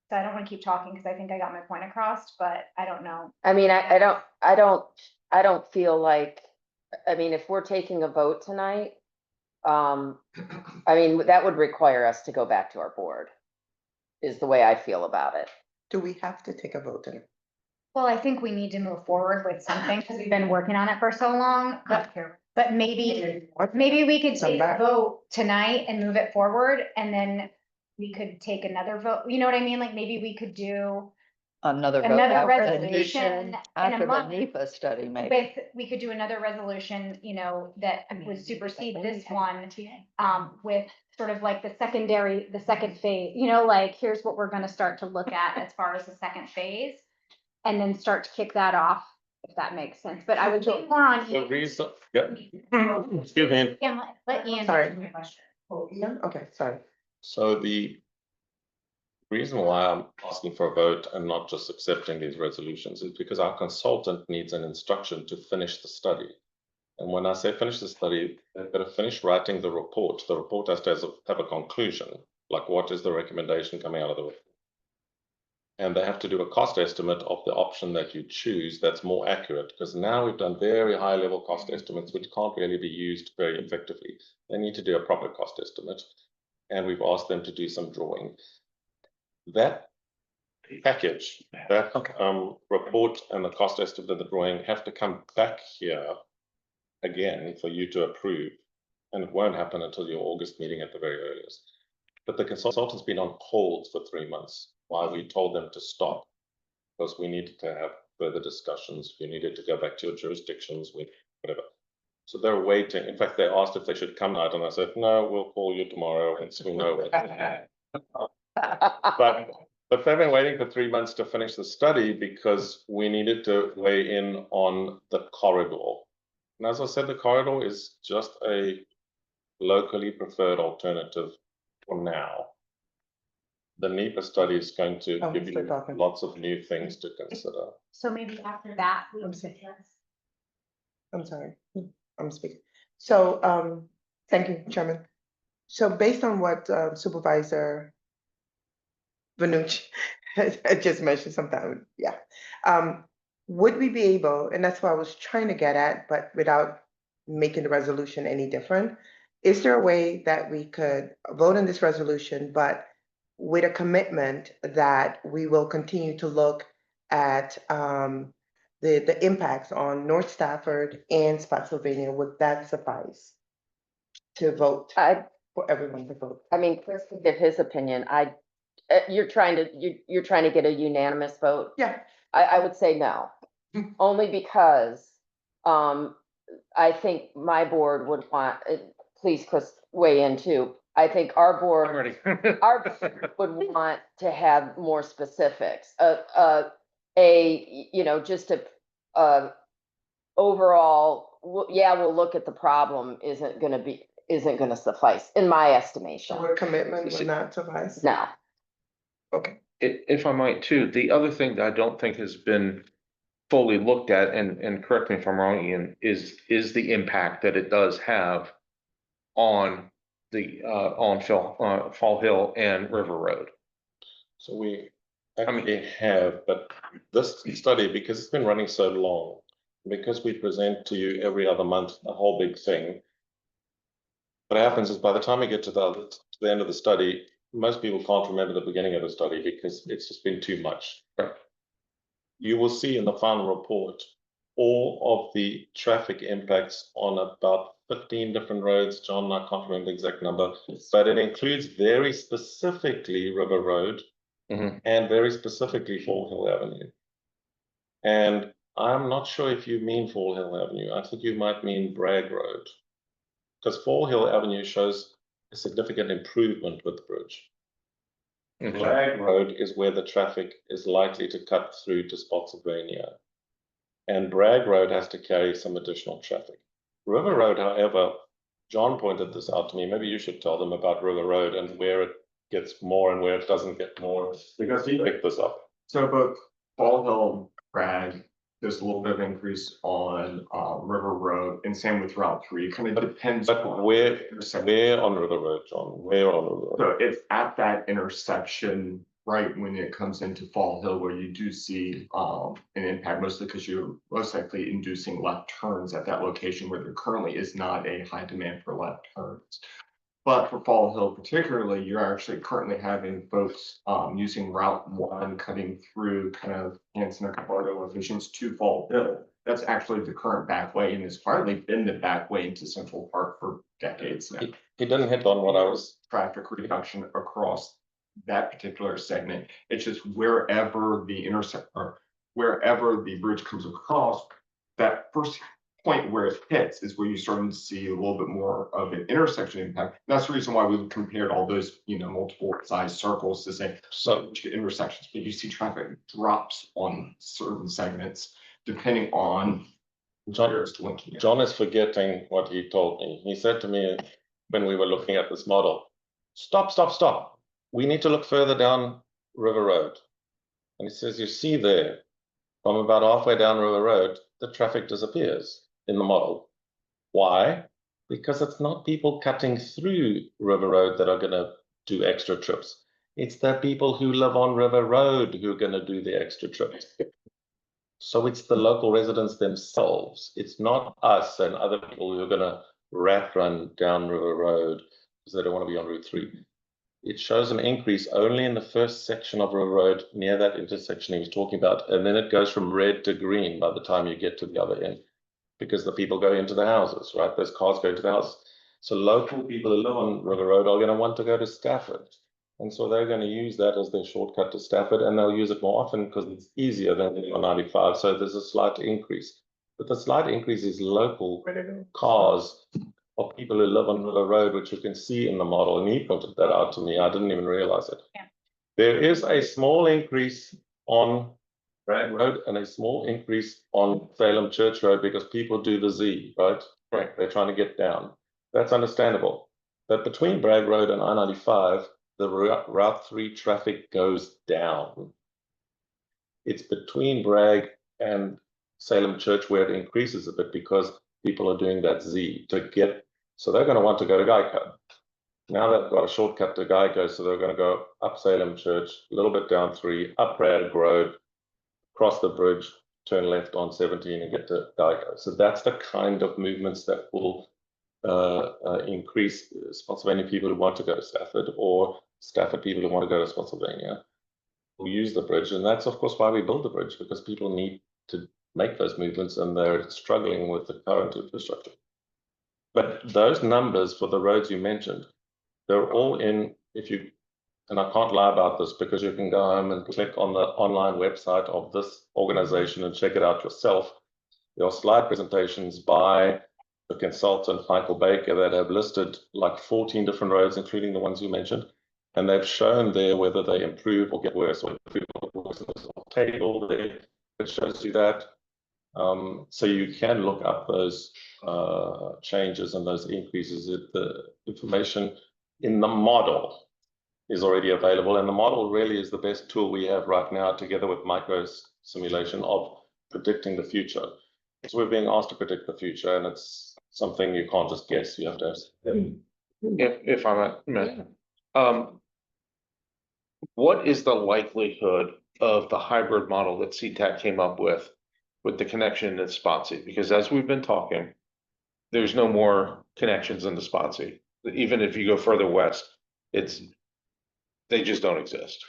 So I don't want to keep talking because I think I got my point across, but I don't know. I mean, I don't feel like, I mean, if we're taking a vote tonight, I mean, that would require us to go back to our board, is the way I feel about it. Do we have to take a vote tonight? Well, I think we need to move forward with something because we've been working on it for so long, but maybe we could take a vote tonight and move it forward, and then we could take another vote. You know what I mean? Like maybe we could do Another vote another after the resolution NEPA- in a after the month NEPA study, maybe. we could do another resolution, that would supersede this one, with sort of like the second phase, like here's what we're gonna start to look at as far as the second phase. And then start to kick that off if that makes sense, but I would lean more on. The reason, yeah, excuse me. Ian, let Ian. Sorry. answer my question. Oh, Ian? Okay, sorry. So the reason why I'm asking for a vote and not just accepting these resolutions is because our consultant needs an instruction to finish the study. And when I say finish the study, they've got to finish writing the report. The report has to have a conclusion, like what is the recommendation coming out of the report. And they have to do a cost estimate of the option that you choose that's more accurate, because now we've done very high level cost estimates, which can't really be used very effectively. They need to do a proper cost estimate. And we've asked them to do some drawing. That package, that report and the cost estimate of the drawing have to come back here again for you to approve. And it won't happen until your August meeting at the very earliest. But the consultant's been on hold for 3 months while we told them to stop, because we needed to have further discussions. You needed to go back to your jurisdictions with whatever. So they're waiting. In fact, they asked if they should come out, and I said, no, we'll call you tomorrow once we know what. But they've been waiting for 3 months to finish the study because we needed to weigh in on the corridor. And as I said, the corridor is just a locally preferred alternative for now. The NEPA study is going to give you lots of new things to consider. So maybe after that, we I'm would sorry. yes. I'm sorry, I'm speaking. So, thank you, Chairman. So based on what Supervisor Vanucci had just mentioned sometime, yeah. Would we be able, and that's what I was trying to get at, but without making the resolution any different, is there a way that we could vote on this resolution, but with a commitment that we will continue to look at the impacts on North Stafford and Spotsylvania? Would that suffice to vote, for everyone to vote? I mean, Chris can give his opinion. You're trying to get a unanimous vote. Yeah. I would say no, only because, I think my board would want, please, Chris, weigh in too. I think our board, our board would want to have more specifics, just overall, yeah, we'll look at the problem isn't gonna suffice, in my estimation. So a commitment would not suffice? No. Okay. If I might too, the other thing that I don't think has been fully looked at, and correct me if I'm wrong, Ian, is the impact that it does have on the on Fall Hill and River Road. So we actually have, but this study, because it's been running so long, because we present to you every other month, the whole big thing, what happens is by the time we get to the end of the study, most people can't remember the beginning of the study because it's just been too much. You will see in the final report all of the traffic impacts on about 15 different roads. John, I can't remember the exact number, but it includes very specifically River Road and very specifically Fall Hill Avenue. And I'm not sure if you mean Fall Hill Avenue. I think you might mean Bragg Road, because Fall Hill Avenue shows a significant improvement with the bridge. Bragg Road is where the traffic is likely to cut through to Spotsylvania. And Bragg Road has to carry some additional traffic. River Road, however, John pointed this out to me. Maybe you should tell them about River Road and where it gets more and where it doesn't get more, because he picked this up. So both Fall Hill, Bragg, there's a little bit of increase on River Road, and same with Route 3. Kind of depends. But where on River Road, John? Where on River Road? So it's at that intersection, right when it comes into Fall Hill, where you do see an impact, mostly because you're most likely inducing left turns at that location where there currently is not a high demand for left turns. But for Fall Hill particularly, you're actually currently having folks using Route 1 cutting through kind of Hanson and a couple other locations to Fall Hill. That's actually the current back way, and it's partly been the back way into Central Park for decades now. He didn't hit on what I was. Traffic reduction across that particular segment. It's just wherever the bridge comes across, that first point where it hits is where you're starting to see a little bit more of an intersection impact. And that's the reason why we've compared all those, multiple size circles to say so intersections, but you see traffic drops on certain segments depending on. John is forgetting what he told me. He said to me when we were looking at this model, stop, stop, stop. We need to look further down River Road. And he says, you see there, from about halfway down River Road, the traffic disappears in the model. Why? Because it's not people cutting through River Road that are going to do extra trips. It's the people who live on River Road who are going to do the extra trips. So it's the local residents themselves. It's not us and other people who are going to rat run down River Road because they don't want to be on Route 3. It shows an increase only in the first section of River Road near that intersection he was talking about. And then it goes from red to green by the time you get to the other end because the people go into the houses, right? Those cars go into the house. So local people who live on River Road are going to want to go to Stafford. And so they're going to use that as their shortcut to Stafford, and they'll use it more often because it's easier than getting on 95. So there's a slight increase. But the slight increase is local cars of people who live on River Road, which you can see in the model. And he pointed that out to me. I didn't even realize it. Yeah. There is a small increase on Bragg Road and a small increase on Salem Church Road because people do the Z, right? Right. They're trying to get down. That's understandable. But between Bragg Road and I-95, the Route 3 traffic goes down. It's between Bragg and Salem Church where it increases a bit because people are doing that Z to get, so they're going to want to go to Geico. Now they've got a shortcut to Geico, so they're going to go up Salem Church, a little bit down 3, up Bragg Road, cross the bridge, turn left on 17 and get to Geico. So that's the kind of movements that will increase Spotsylvania people who want to go to Stafford or Stafford people who want to go to Spotsylvania will use the bridge. And that's, of course, why we build the bridge, because people need to make those movements and they're struggling with the current infrastructure. But those numbers for the roads you mentioned, they're all in, if you, and I can't lie about this because you can go home and click on the online website of this organization and check it out yourself. There are slide presentations by the consultant Michael Baker that have listed like 14 different roads, including the ones you mentioned, and they've shown there whether they improve or get worse or improve or get worse. There's a table there that shows you that. So you can look up those changes and those increases. The information in the model is already available, and the model really is the best tool we have right now, together with micro simulation of predicting the future. So we're being asked to predict the future, and it's something you can't just guess. You have to. If I may, what is the likelihood of the hybrid model that CTAC came up with the connection in Spotsy? Because as we've been talking, there's no more connections in the Spotsy. Even if you go further west, they just don't exist.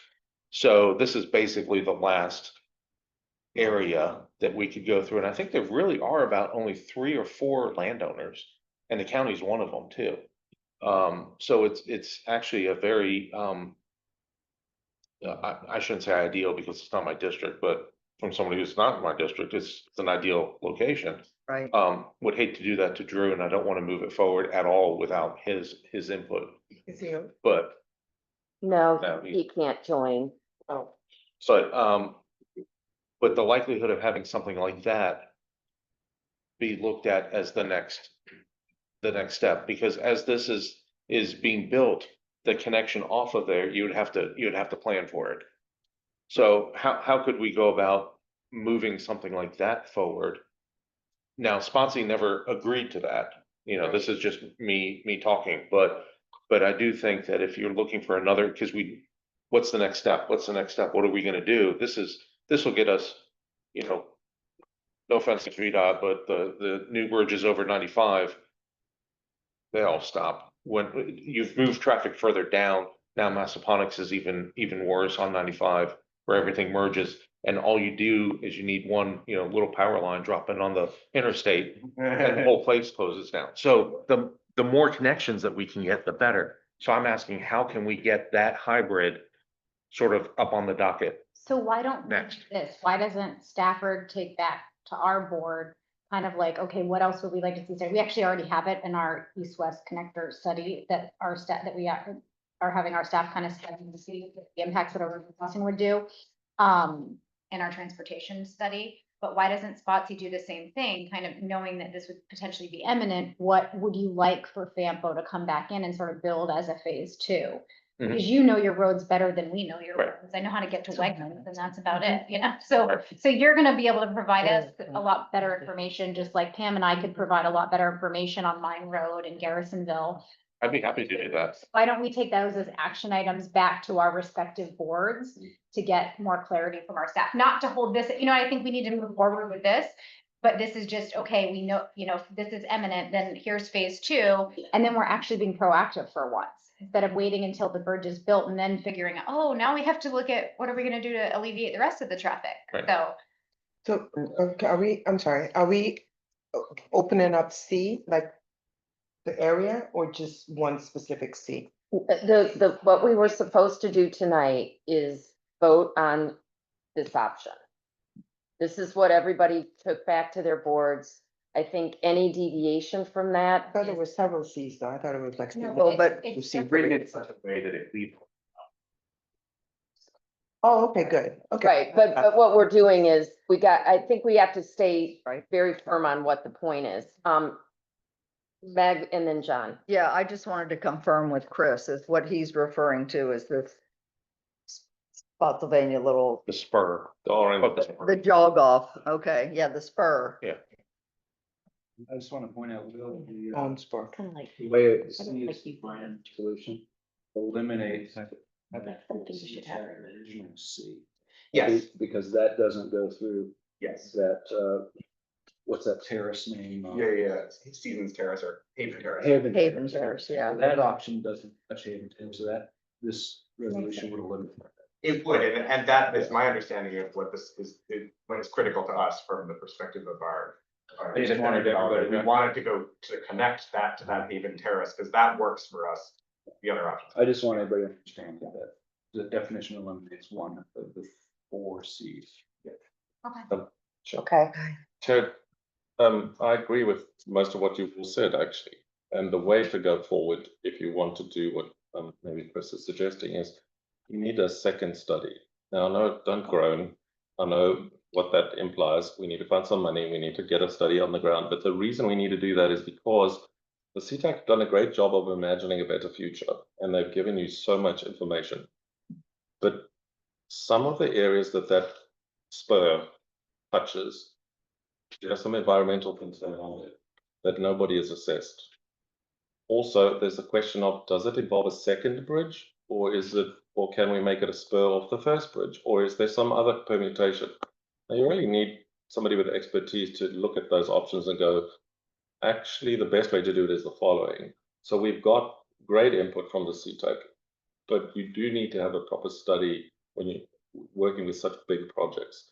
So this is basically the last area that we could go through. And I think there really are about only 3 or 4 landowners, and the county's one of them too. So it's actually a very, I shouldn't say ideal because it's not my district, but from somebody who's not in my district, it's an ideal location. Right. Would hate to do that to Drew, and I don't want to move it forward at all without his input, but. No, No, he can't join. Oh, But the likelihood of having something like that be looked at as the next step, because as this is being built, the connection off of there, you would have to plan for it. So how could we go about moving something like that forward? Now, Spansy never agreed to that. This is just me talking, but I do think that if you're looking for another, because what's the next step? What's the next step? What are we gonna do? This will get us, no offense to VDOT, but the new bridges over 95, they all stop. When you've moved traffic further down, now Massaponax is even worse on 95, where everything merges. And all you do is you need one, little power line dropping on the interstate and the whole place closes down. So the more connections that we can get, the better. So I'm asking, how can we get that hybrid sort of up on the docket? So why don't we do Next. this? Why doesn't Stafford take that to our board? Kind of like, okay, what else would we like to see? We actually already have it in our East-West connector study that our staff, that we are having our staff kind of study to see the impacts that our crossing would do. In our transportation study. but why doesn't Spotsy do the same thing? Kind of knowing that this would potentially be imminent, what would you like for FAMPO to come back in and sort of build as a phase two? Mhm. Because you know your roads better than we know your Right. roads. I know how to get to Wegmans and that's about it, you know? So you're gonna be able to provide us a lot better information, just like Pam and I could provide a lot better information on Mine Road and Garrisonville. I'd be happy to do that. Why don't we take those as action items back to our respective boards to get more clarity from our staff? Not to hold this, you know, I think we need to move forward with this. But this is just, okay, we know, you know, if this is imminent, then here's phase two, and then we're actually being proactive for once. Instead of waiting until the bridge is built and then figuring out, oh, now we have to look at what are we gonna do to alleviate the rest of the traffic? Right. So, Are we opening up C, like the area, or just one specific C? What we were supposed to do tonight is vote on this option. This is what everybody took back to their boards. I think any deviation from I that, thought there were several Cs, though. I thought it was like. No, Well, but it's You've written it in such a way that it leaves. Oh, okay, good. Okay. right, but what we're doing is, I think we have to stay very firm on what the point is. Meg and then John. yeah, I just wanted to confirm with Chris is what he's referring to is this Spotsylvania little, The spur. Orange. the jog off. Okay, yeah, the spur. Yeah. I just want to point out, Will, Sport. Kind of like, the way it I don't like sees you. plan solution eliminates. That's something you should have. Original C. Yes, Because that doesn't go through yes. that, what's that terrace name? Yeah. Stevens Terrace or Haven Terrace. Haven Terrace, yeah. That option doesn't touch Haven Terrace, so that, this resolution would eliminate that. It would, and that is my understanding of what this is, when it's critical to us from the perspective of our. I just wanted everybody- We wanted to go to connect that to that Haven Terrace, because that works for us, the other options. I just want everybody to understand that the definition eliminates one of the four Cs. Okay. Chair, I agree with most of what you've all said, actually. And the way to go forward, if you want to do what maybe Chris is suggesting, is you need a second study. Now, I know, don't groan. I know what that implies. We need to find some money. We need to get a study on the ground. But the reason we need to do that is because the CTAC have done a great job of imagining a better future, and they've given you so much information. But some of the areas that spur touches, there are some environmental concerns on it that nobody has assessed. Also, there's a question of, does it involve a second bridge, or can we make it a spur off the first bridge, or is there some other permutation? Now, you really need somebody with expertise to look at those options and go, actually, the best way to do it is the following. So we've got great input from the CTAC, but you do need to have a proper study when you're working with such big projects.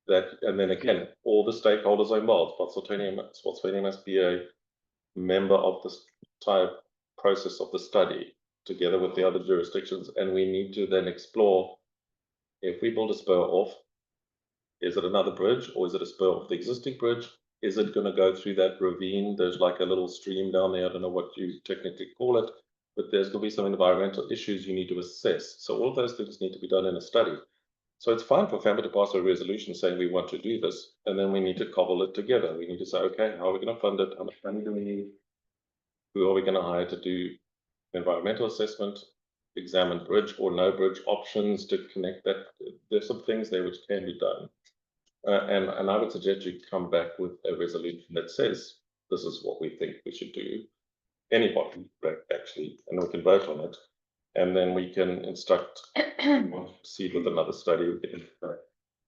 And then again, all the stakeholders are involved. Spotsylvania must be a member of this type process of the study together with the other jurisdictions, and we need to then explore, if we build a spur off, is it another bridge, or is it a spur off the existing bridge? Is it going to go through that ravine? There's like a little stream down there. I don't know what you technically call it, but there's going to be some environmental issues you need to assess. So all of those things need to be done in a study. So it's fine for FAMPO to pass a resolution saying we want to do this, and then we need to cobble it together. We need to say, okay, how are we going to fund it? How much money do we need? Who are we going to hire to do environmental assessment, examine bridge or no bridge options to connect that? There's some things there which can be done. And I would suggest you come back with a resolution that says, this is what we think we should do. Anybody, actually, and we can vote on it. And then we can instruct, proceed with another study, we can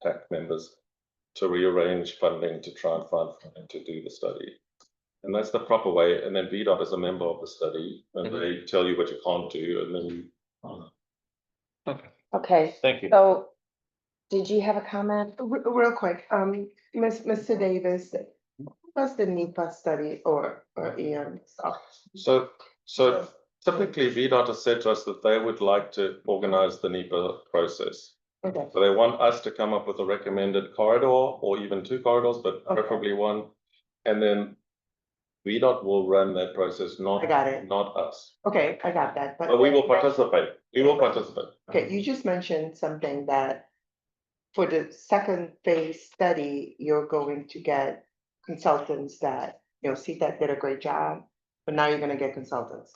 TAC members to rearrange funding to try and find funding to do the study. And that's the proper way. And then VDOT is a member of the study, and they tell you what you can't do, and then you. Okay, Thank you. so did you have a comment? Real quick, Mr. Davis, what's the NEPA study or Ian? So typically VDOT has said to us that they would like to organize the NEPA process. Okay. So they want us to come up with a recommended corridor, or even two corridors, but preferably one. And then VDOT will run that process, I got it. not us. Okay, I got that. But we will participate. We will participate. Okay, you just mentioned something that for the second phase study, you're going to get consultants that, CTEC did a great job, but now you're gonna get consultants.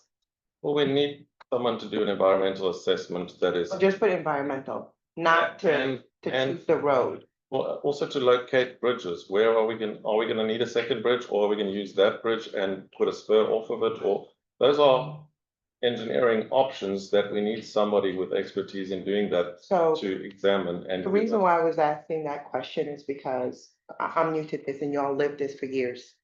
Well, we need someone to do an environmental assessment that is, Or just put environmental, not to, and, and choose the road. well, also to locate bridges. Where are we gonna need a second bridge, or are we gonna use that bridge and put a spur off of it, or those are engineering options that we need somebody with expertise in doing that So to examine and. the reason why I was asking that question is because I'm new to this and y'all lived this for years.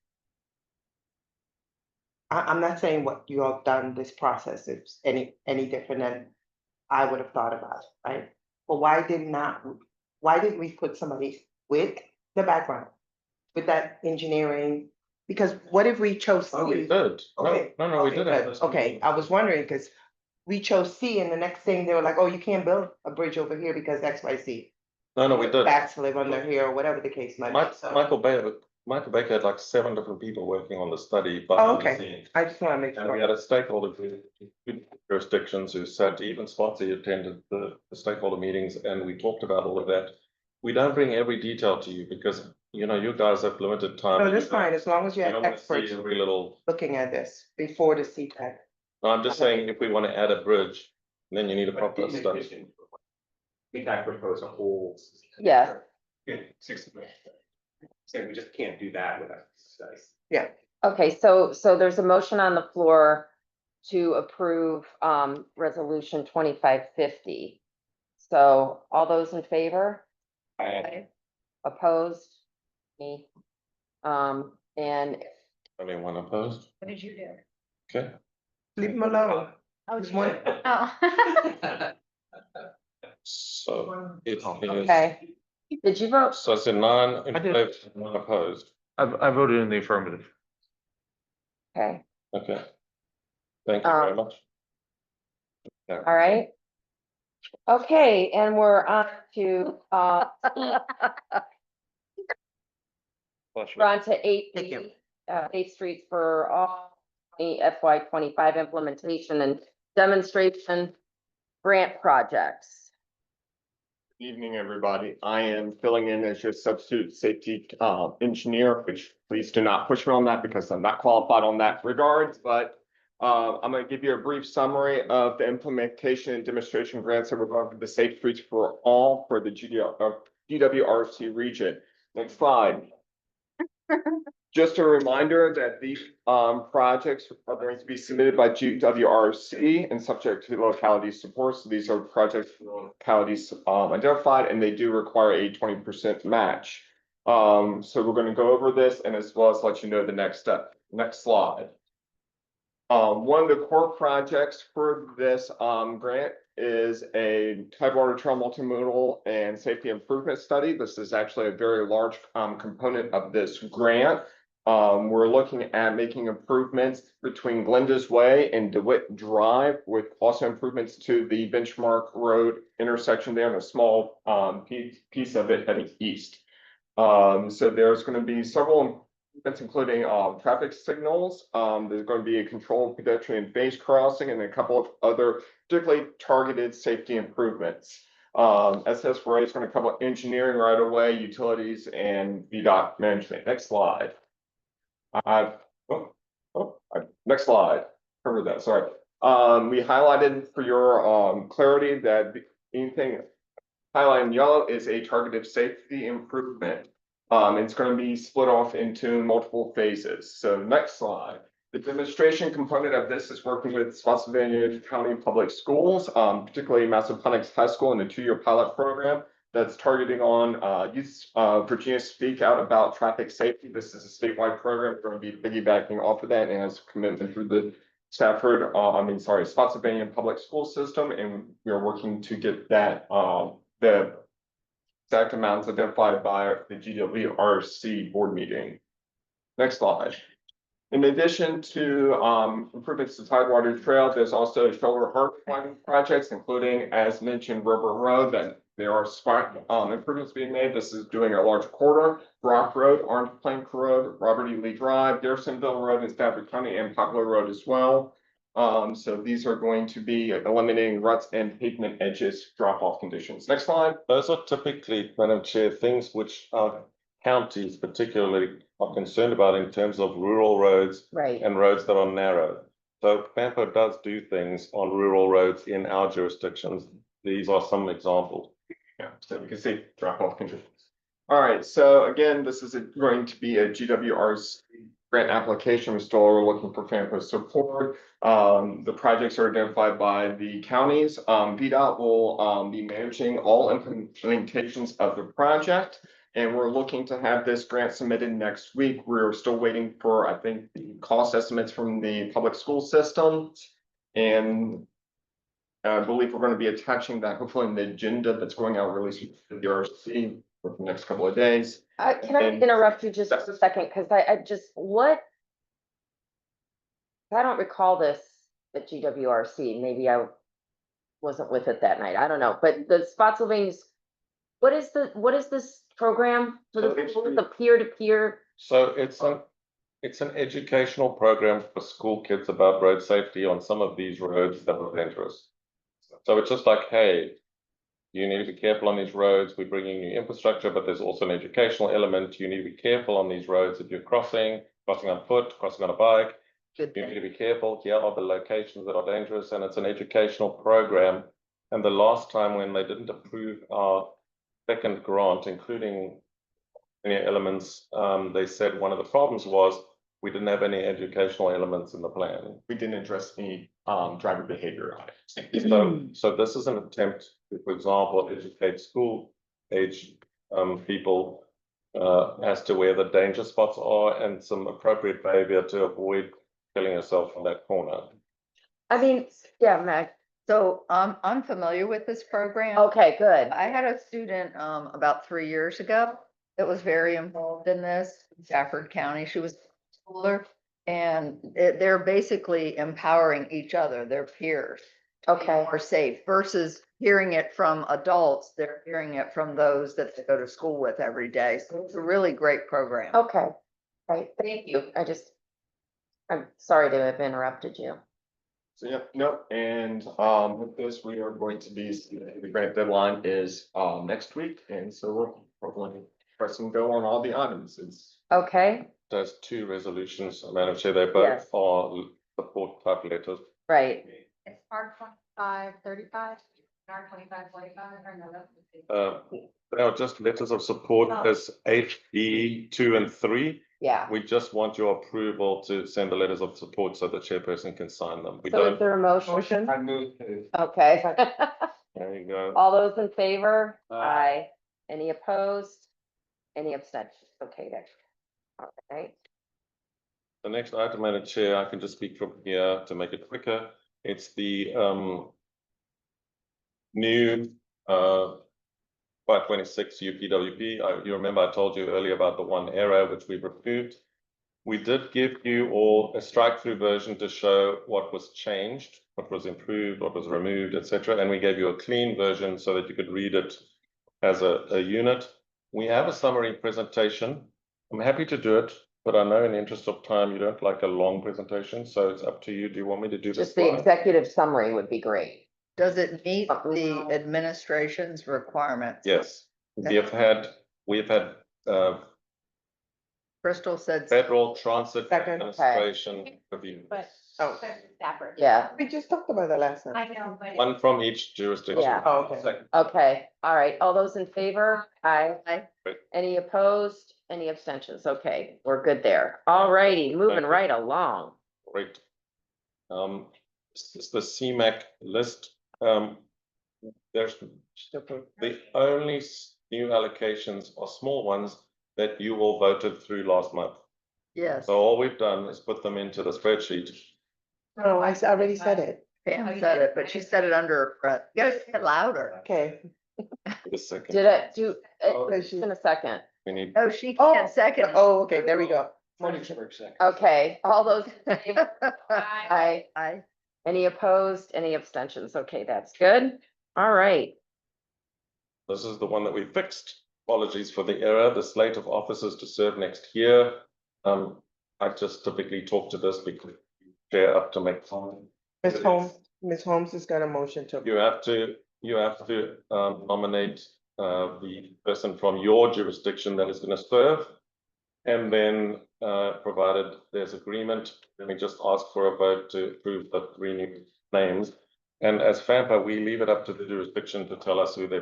I'm not saying what you all done, this process is any different than I would have thought about, it, right? But why didn't we put somebody with the background, with that engineering? Because what if we chose Oh, we C? did. Okay, No, we okay, didn't. good. Okay, I was wondering, because we chose C and the next thing they were like, oh, you can't build a bridge over here because X, Y, Z. No, we did. Backs live under here, or whatever the case might be. So- Michael Baker had like 7 different people working on the study. Oh, behind the okay, scenes. I just wanna make And we sure. had a stakeholder jurisdictions who sat, even Spotsy attended the stakeholder meetings, and we talked about all of that. We don't bring every detail to you because, you guys have limited time. No, to do that's fine, that. as long as you You have don't want to see experts every little, looking at this before the CTEC. no, I'm just saying, if we want to add a bridge, then you need a proper study. We can propose a whole. Yeah. Yeah, 60 minutes. So we just can't do that without studies. Yeah, Okay, so there's a motion on the floor to approve, resolution 2550. So all those in favor? Opposed? Me? And Anyone opposed? What did you do? Okay. leave them alone. Oh, Just one- Oh. So it is, okay, did you vote? so it's a 9 in I did. favor, 1 opposed. I voted in the affirmative. Okay, Okay. Thank you very much. all right. Okay, and we're on to we're on to 8 Thank you. 8th Street for all the FY 25 implementation and demonstration grant projects. Evening, everybody. I am filling in as your substitute safety engineer, which please do not push me on that because I'm not qualified on that regards, but I'm going to give you a brief summary of the implementation and demonstration grants that we're going for the Safe Streets for All for the GWRC region. Next slide. Just a reminder that these projects are going to be submitted by GWRC and subject to locality support. So these are projects localities identified, and they do require a 20% match. So we're going to go over this and as well as let you know the next step. Next slide. One of the core projects for this grant is a Tidewater Trail multimodal and safety improvement study. This is actually a very large component of this grant. We're looking at making improvements between Glenda's Way and DeWitt Drive with also improvements to the Benchmark Road intersection there and a small piece of it heading east. So there's going to be several improvements, including traffic signals. There's going to be a controlled pedestrian base crossing and a couple of other particularly targeted safety improvements. SS4A is going to cover engineering right away, utilities, and VDOT management. Next slide. Next slide. Cover that. Sorry. We highlighted for your clarity that anything highlighted in yellow is a targeted safety improvement. It's going to be split off into multiple phases. So next slide. The demonstration component of this is working with Spotsylvania County Public Schools, particularly Massaponax High School in the 2-year pilot program that's targeting on youth Virginia Speak Out About Traffic Safety. This is a statewide program. We're going to be piggybacking off of that and has a commitment through the Spotsylvania Public School System, and we are working to get that the exact amounts identified by the GWRC board meeting. Next slide. In addition to improvements to Tidewater Trail, there's also shoulder hardening projects, including, as mentioned, River Road, that there are spot improvements being made. This is doing a large corridor, Rock Road, Orange Plank Road, Robert E. Lee Drive, Garrisonville Road in Stafford County, and Poplar Road as well. So these are going to be eliminating ruts and pavement edges, drop-off conditions. Next slide. Those are typically, Madam Chair, things which our counties particularly are concerned about in terms of rural roads Right. and roads that are narrow. So FAMPO does do things on rural roads in our jurisdictions. These are some examples. Yeah, so we can see drop-off conditions. All right, so again, this is going to be a GWR's grant application. We're still looking for FAMPO support. The projects are identified by the counties. VDOT will be managing all implementations of the project. And we're looking to have this grant submitted next week. We're still waiting for, I think, the cost estimates from the public school system. And I believe we're going to be attaching that hopefully in the agenda that's going out released to the RC for the next couple of days. Can I And- interrupt you just for a second? Because I just, I don't recall this at GWRC. Maybe I wasn't with it that night. I don't know. But the Spotsylvania's, what is this program? For So the it's schools, the peer-to-peer? So it's an educational program for school kids about road safety on some of these roads that are dangerous. So it's just like, hey, you need to be careful on these roads. We're bringing new infrastructure, but there's also an educational element. You need to be careful on these roads if you're crossing on foot, crossing on a bike. Good You need thing. to be careful. Here are the locations that are dangerous, and it's an educational program. And the last time when they didn't approve our second grant, including any elements, they said one of the problems was we didn't have any educational elements in the plan. We didn't address any driver behavior on it. So this is an attempt to, for example, educate school age people as to where the danger spots are and some appropriate behavior to avoid killing yourself on that corner. I mean, yeah, Meg. So I'm familiar with this program. Okay, good. I had a student about 3 years ago that was very involved in this, Stafford County. She was a schooler, and they're basically empowering each other, their peers. to be Okay. More safe versus hearing it from adults. They're hearing it from those that they go to school with every day. So it's a really great program. Okay. Right. Thank you. I'm sorry to have interrupted you. So yeah, no, and with this, we are going to be, the grant deadline is next week, and so we're probably pressing go on all the items. It's Okay, There's two resolutions, Madam Chair, they both Yes. are support type letters. right. It's R 2535, R 2545, or no, that's. They are just letters of support as HE 2 and 3. Yeah. We just want your approval to send the letters of support so the chairperson can sign them. We So is don't, there a motion? I move to. Okay. there you go. All those in favor? Aye. Any opposed? Any abstentions? Okay, there. All right. The next item, Madam Chair, I can just speak from here to make it quicker. It's the new 526 UPWP. You remember I told you earlier about the one error which we've removed. We did give you all a strike-through version to show what was changed, what was improved, what was removed, etc. And we gave you a clean version so that you could read it as a unit. We have a summary presentation. I'm happy to do it, but I know in the interest of time, you don't like a long presentation, so it's up to you. Do you want me to do this? Just the executive summary would be great. Does it meet the administration's requirements? Yes, we have had Crystal said. Federal Transit Second. Administration review, But. Oh. Stafford. Yeah. We just talked about that last time. I know, but. one from each jurisdiction. Yeah. Oh, okay. Second. Okay, all right. All those in favor? Aye. Aye. Any opposed? Any abstentions? Okay, we're good there. All righty, moving right along. Great. This is the CMAC list. There's the only new allocations are small ones that you all voted through last month. Yes, So all we've done is put them into the spreadsheet. No, I already said it. Pam said it, but she said it under her breath. You gotta say it louder. Okay. The second, Did it do, Oh. it's in a second. we need, No, she Oh, can't second. Oh, okay, there we go. Fredericksburg second. Okay, all those in favor? Aye. Aye. Any opposed? Any abstentions? Okay, that's good. All right. this is the one that we fixed. Apologies for the error. The slate of officers to serve next year. I just typically talk to this because you share up to make time. Ms. Holmes has got a motion to. You have to nominate the person from your jurisdiction that is gonna serve. And then, provided there's agreement, then we just ask for a vote to approve the 3 new names. And as FAMPO, we leave it up to the jurisdiction to tell us who their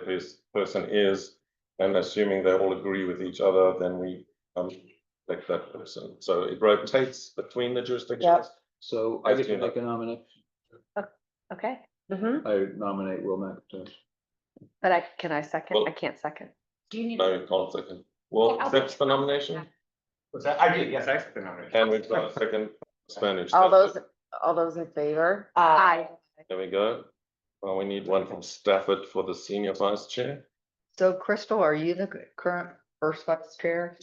person is. And assuming they all agree with each other, then we elect that person. So it rotates between the jurisdictions. So I get to make a nomination. Okay, I nominate Will McIntosh. but can I second? Well- I can't second. Do you need? No, you can't second. Well, accepts the nomination, What's that? I did, yes, I accept the nomination. and we've got a second Spanish. All those in favor? Aye. There we go. Well, we need one from Stafford for the senior vice chair. So Crystal, are you the current first vice chair?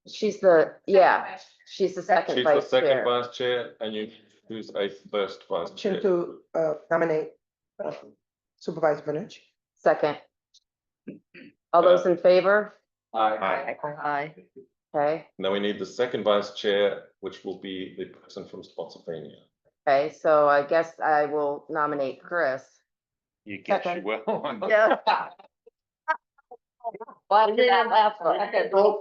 She's the, yeah, she's the second She's the vice second chair. vice chair, and you choose a first vice Motion chair. to nominate Supervisor Bennett. Second. All those in favor? Aye. Aye. Okay, Now we need the second vice chair, which will be the person from Spotsylvania. okay, so I guess I will nominate Chris. You guess you will. Yeah. Why did I laugh?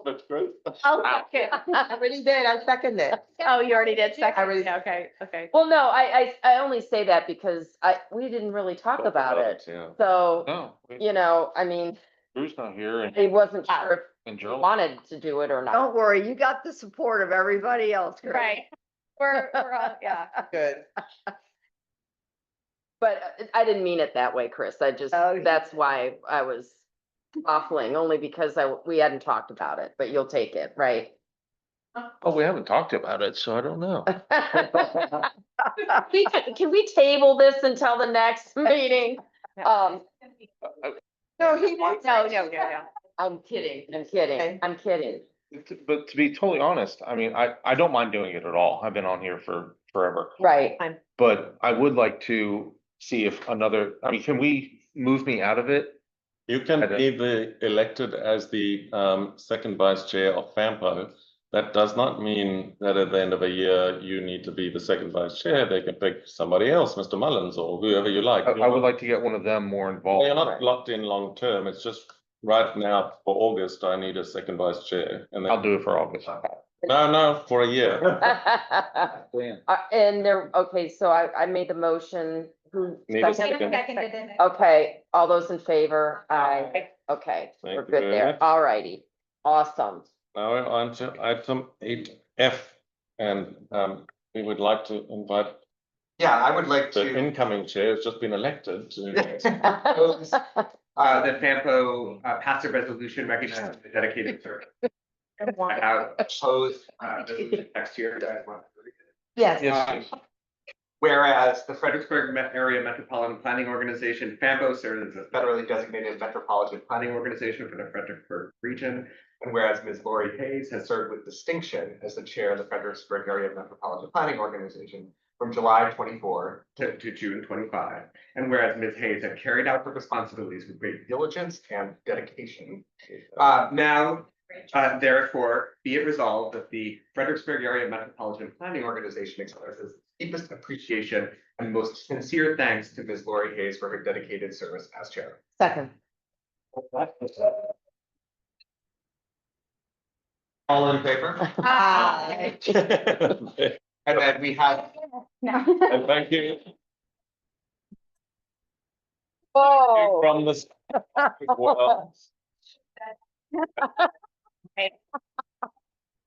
That's great. Oh, okay. I already did, I seconded. Oh, you already did second? I already- Yeah, okay, okay. Well, no, I only say that because we didn't really talk about it. Yeah. So, No, you know, I mean, Drew's not here I wasn't sure if and you Joe. wanted to do it or not. Don't worry, you got the support of everybody else. Chris. Right. We're, yeah. Good. But I didn't mean it that way, Chris. Oh, That's why I was waffling, only because we hadn't talked about it, but you'll take it, right? Oh, we haven't talked about it, so I don't know. Can we table this until the next meeting? No, he wants. No. I'm kidding, Okay. I'm kidding. But to be totally honest, I mean, I don't mind doing it at all. I've been on here for forever. Right. But I would like to see if can we move me out of it? You can be elected as the second vice chair of FAMPO. That does not mean that at the end of a year, you need to be the second vice chair. They can pick somebody else, Mr. Mullins or whoever you like. I would like to get one of them more Well, involved. you're not locked in long term. It's just right now for August, I need a second vice chair. And then, I'll do it for August. no, for a year. And okay, so I made the motion, who Need a seconded? second. Okay, all those in favor? Aye. Okay, Thank we're you good very there. much. All righty. Awesome. Now we're on to item 8F, and we would like to invite Yeah, I would like the to, incoming chair who's just been elected to. propose, the FAMPO passive resolution recognizing the dedicated service. I have proposed resolution next year. Do you guys want to read it? Yes. Yes, please. Whereas the Fredericksburg Area Metropolitan Planning Organization, FAMPO, serves as a federally designated metropolitan planning organization for the Fredericksburg region. And whereas Ms. Lori Hayes has served with distinction as the chair of the Fredericksburg Area Metropolitan Planning Organization from July 24 to June 25. And whereas Ms. Hayes had carried out her responsibilities with great diligence and dedication. Now, therefore, be it resolved that the Fredericksburg Area Metropolitan Planning Organization expresses deepest appreciation and most sincere thanks to Ms. Lori Hayes for her dedicated service as chair. Second. All in favor? Aye. And then we have, And thank you Oh. from the.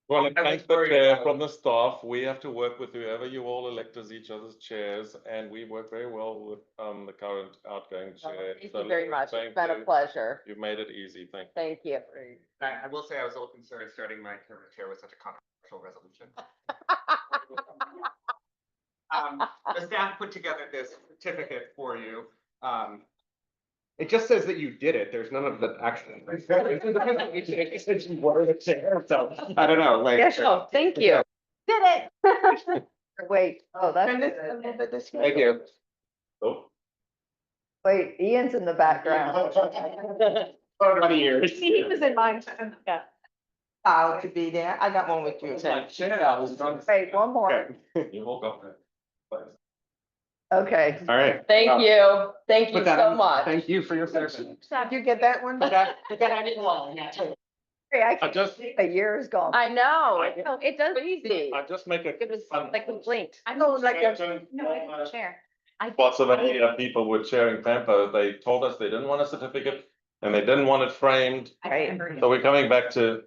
Well, and thanks the chair from the staff. We have to work with whoever you all elect as each other's chairs, and we work very well with the current outgoing chair. Thank So you very much. thank It's been a you. pleasure. You've made it easy. Thank you. Thank you. I will say I was a little concerned starting my term as chair with such a controversial resolution. The staff put together this certificate for you. It just says that you did it. There's none of the action. It just says you were the chair, so I don't know, like. Yes, oh, thank you. Did it. Wait, oh, Turn that's, this a little bit this way. Thank you. Oh. wait, Ian's in the background. 20 years. He was in mine, yeah. Proud to be there. I got one with you. Wait, one more. You all got that. Okay. All right. Thank you. Thank you Put that so on- much. Thank you for your service. Did you get that one? I I just, a year is gone. I know. Oh, it does. Crazy. I just make a. It was like we blinked. I'm No, like a- no, I didn't share. Lots of people were sharing FAMPO. They told us they didn't want a certificate and they didn't want it framed. Right. So we're coming back to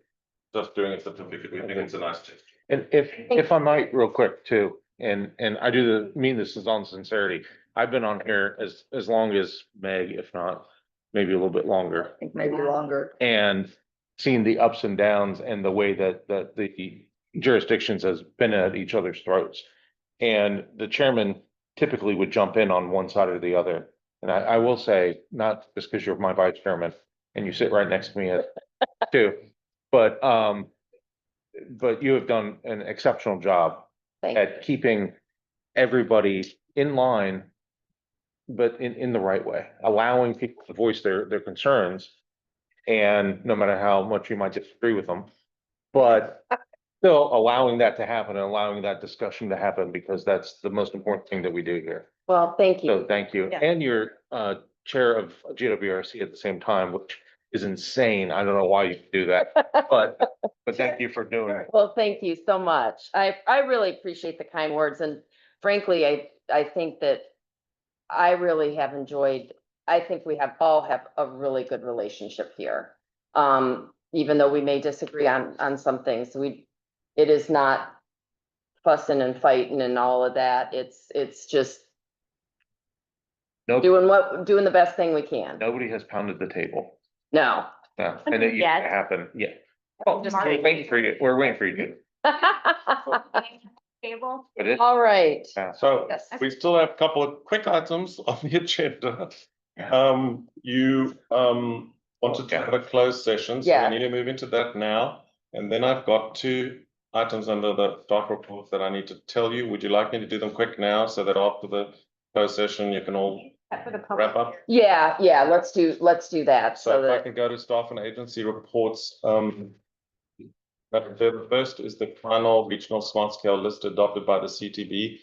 just doing a certificate. We think it's a nice gesture. And if I might, real quick too, and I mean this is on sincerity. I've been on here as long as Meg, if not maybe a little bit longer, I think maybe longer. and seen the ups and downs and the way that the jurisdictions has been at each other's throats. And the chairman typically would jump in on one side or the other. And I will say, not just because you're my vice chairman and you sit right next to me too, but you have done an exceptional job Thank you. at keeping everybody in line, but in the right way, allowing people to voice their concerns. And no matter how much you might disagree with them, but still allowing that to happen and allowing that discussion to happen, because that's the most important thing that we do here. Well, thank So you. thank you. Yeah. And you're chair of GWRC at the same time, which is insane. I don't know why you do that, but thank you for doing it. Well, thank you so much. I really appreciate the kind words, and frankly, I think that I really have enjoyed, I think we all have a really good relationship here. Even though we may disagree on some things, it is not fussing and fighting and all of that. It's just Nope, doing the best thing we can. nobody has pounded the table. No. No, and it used to Yet. happen, yeah. Well, Just we're waiting for you. We're waiting for you. Table. But it, All right. So Yes. we still have a couple of quick items on the agenda. You wanted to have a closed session, so Yeah. we need to move into that now. And then I've got 2 items under the staff reports that I need to tell you. Would you like me to do them quick now so that after the closed session, you can all wrap up? Yeah, let's do that. So So if I that, can go to staff and agency reports, the first is the final regional smart scale list adopted by the CTB.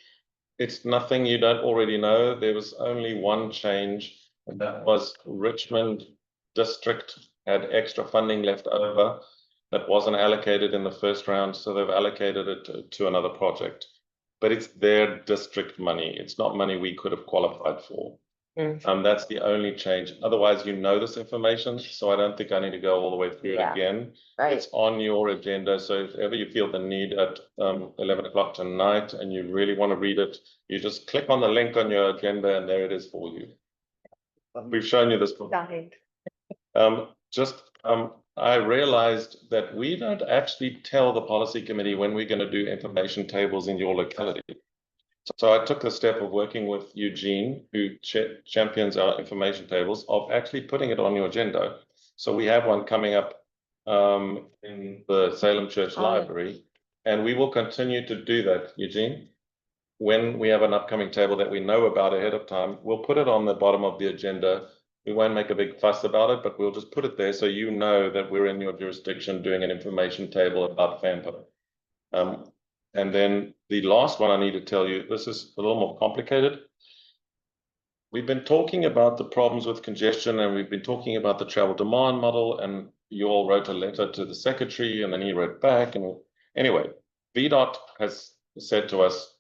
It's nothing you don't already know. There was only one change, and that was Richmond District had extra funding left over that wasn't allocated in the first round, so they've allocated it to another project. But it's their district money. It's not money we could have qualified for. That's the only change. Otherwise, you know this information, so I don't think I need to go all the way through it again. right. It's on your agenda, so if ever you feel the need at 11 o'clock tonight and you really want to read it, you just click on the link on your agenda and there it is for you. We've shown you this before. I realized that we don't actually tell the policy committee when we're going to do information tables in your locality. So I took the step of working with Eugene, who champions our information tables, of actually putting it on your agenda. So we have one coming up in the Salem Church Library, and we will continue to do that, Eugene. When we have an upcoming table that we know about ahead of time, we'll put it on the bottom of the agenda. We won't make a big fuss about it, but we'll just put it there so you know that we're in your jurisdiction doing an information table about FAMPO. And then the last one I need to tell you, this is a little more complicated. We've been talking about the problems with congestion, and we've been talking about the travel demand model, and you all wrote a letter to the secretary and then he wrote back. And anyway, VDOT has said to us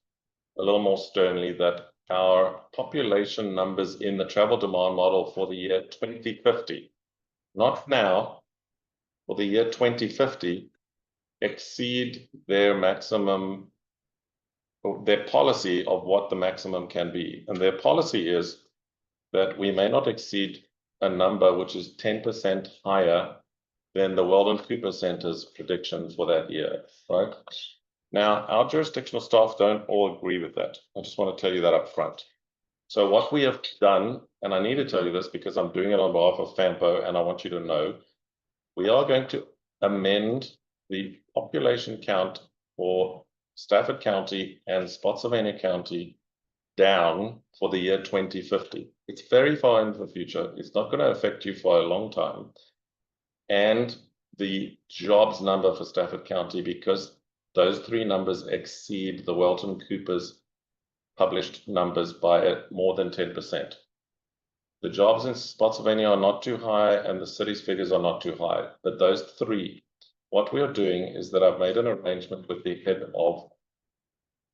a little more sternly that our population numbers in the travel demand model for the year 2050, not now, for the year 2050, exceed their maximum, their policy of what the maximum can be. And their policy is that we may not exceed a number which is 10% higher than the Weldon Cooper Center's prediction for that year, right? Now, our jurisdictional staff don't all agree with that. I just want to tell you that up front. So what we have done, and I need to tell you this because I'm doing it on behalf of FAMPO, and I want you to know, we are going to amend the population count for Stafford County and Spotsylvania County down for the year 2050. It's very far into the future. It's not going to affect you for a long time. And the jobs number for Stafford County, because those 3 numbers exceed the Welton Cooper's published numbers by more than 10%. The jobs in Spotsylvania are not too high and the city's figures are not too high, but those three, what we are doing is that I've made an arrangement with the head of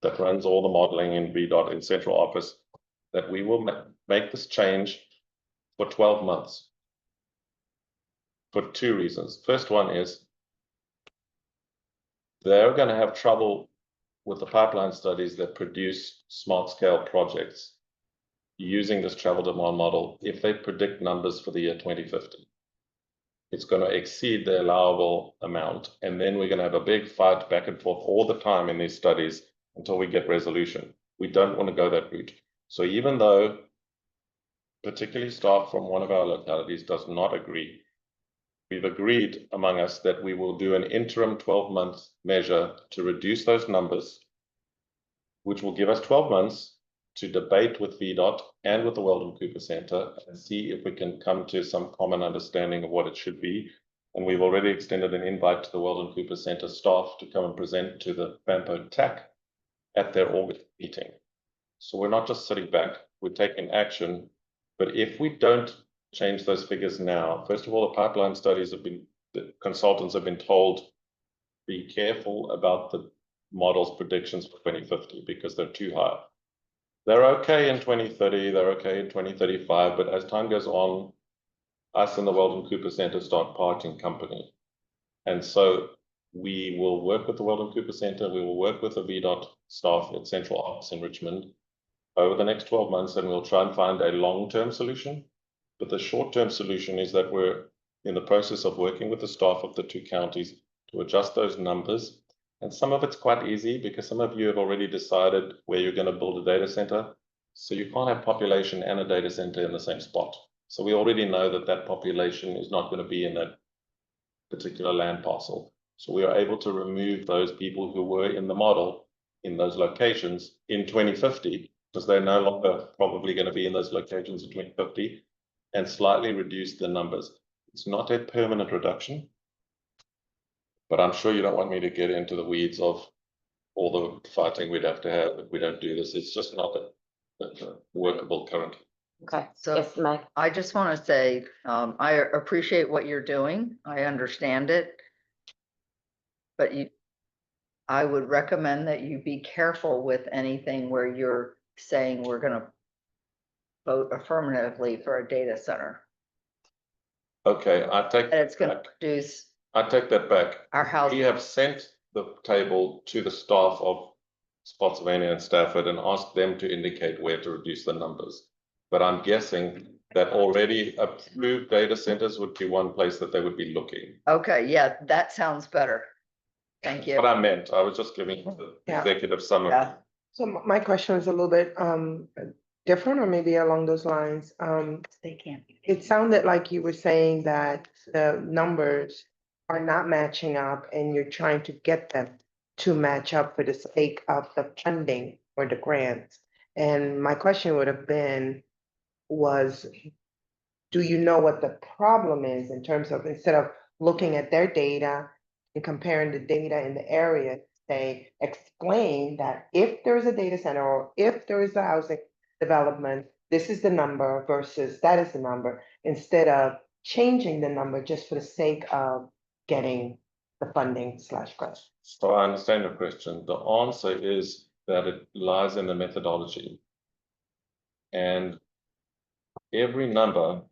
that runs all the modeling in VDOT in central office, that we will make this change for 12 months for two reasons. First one is they're going to have trouble with the pipeline studies that produce smart scale projects using this travel demand model if they predict numbers for the year 2050. It's going to exceed the allowable amount, and then we're going to have a big fight back and forth all the time in these studies until we get resolution. We don't want to go that route. So even though particularly staff from one of our localities does not agree, we've agreed among us that we will do an interim 12-month measure to reduce those numbers, which will give us 12 months to debate with VDOT and with the Weldon Cooper Center and see if we can come to some common understanding of what it should be. And we've already extended an invite to the Weldon Cooper Center staff to come and present to the FAMPO TAC at their August meeting. So we're not just sitting back, we're taking action. But if we don't change those figures now, first of all, the pipeline studies have been, the consultants have been told, be careful about the model's predictions for 2050 because they're too high. They're okay in 2030, they're okay in 2035, but as time goes on, us and the Weldon Cooper Center start parting company. And so we will work with the Weldon Cooper Center, we will work with the VDOT staff at Central Office in Richmond over the next 12 months, and we'll try and find a long-term solution. But the short-term solution is that we're in the process of working with the staff of the two counties to adjust those numbers. And some of it's quite easy because some of you have already decided where you're going to build a data center. So you can't have population and a data center in the same spot. So we already know that that population is not going to be in that particular land parcel. So we are able to remove those people who were in the model in those locations in 2050, because they're no longer probably going to be in those locations in 2050, and slightly reduce the numbers. It's not a permanent reduction, but I'm sure you don't want me to get into the weeds of all the fighting we'd have to have if we don't do this. It's just not workable currently. Okay, So yes, Meg. I just want to say, I appreciate what you're doing. I understand it. But I would recommend that you be careful with anything where you're saying we're going to vote affirmatively for a data center. Okay, I take And it's going to produce I take that back. our house. We have sent the table to the staff of Spotsylvania and Stafford and asked them to indicate where to reduce the numbers. But I'm guessing that already approved data centers would be one place that they would be looking. Okay, yeah, that sounds better. Thank you. What I meant, I was just giving the executive summary. Yeah. So my question is a little bit different, or maybe along those lines. They can't. It sounded like you were saying that the numbers are not matching up and you're trying to get them to match up for the sake of the funding or the grants. And my question would have been, do you know what the problem is in terms of, instead of looking at their data and comparing the data in the area, say, explain that if there's a data center or if there is a housing development, this is the number versus that is the number, instead of changing the number just for the sake of getting the funding / grant. So I understand your question. The answer is that it lies in the methodology. And every number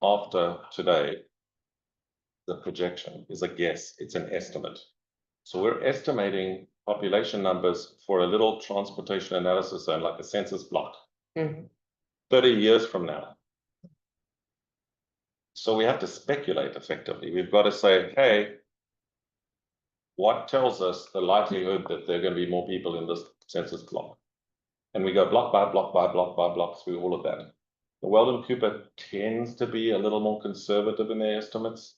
after today, the projection is a guess, it's an estimate. So we're estimating population numbers for a little transportation analysis zone, like a census block, 30 years from now. So we have to speculate effectively. We've got to say, hey, what tells us the likelihood that there are going to be more people in this census block? And we go block by block by block by block through all of that. The Weldon Cooper tends to be a little more conservative in their estimates.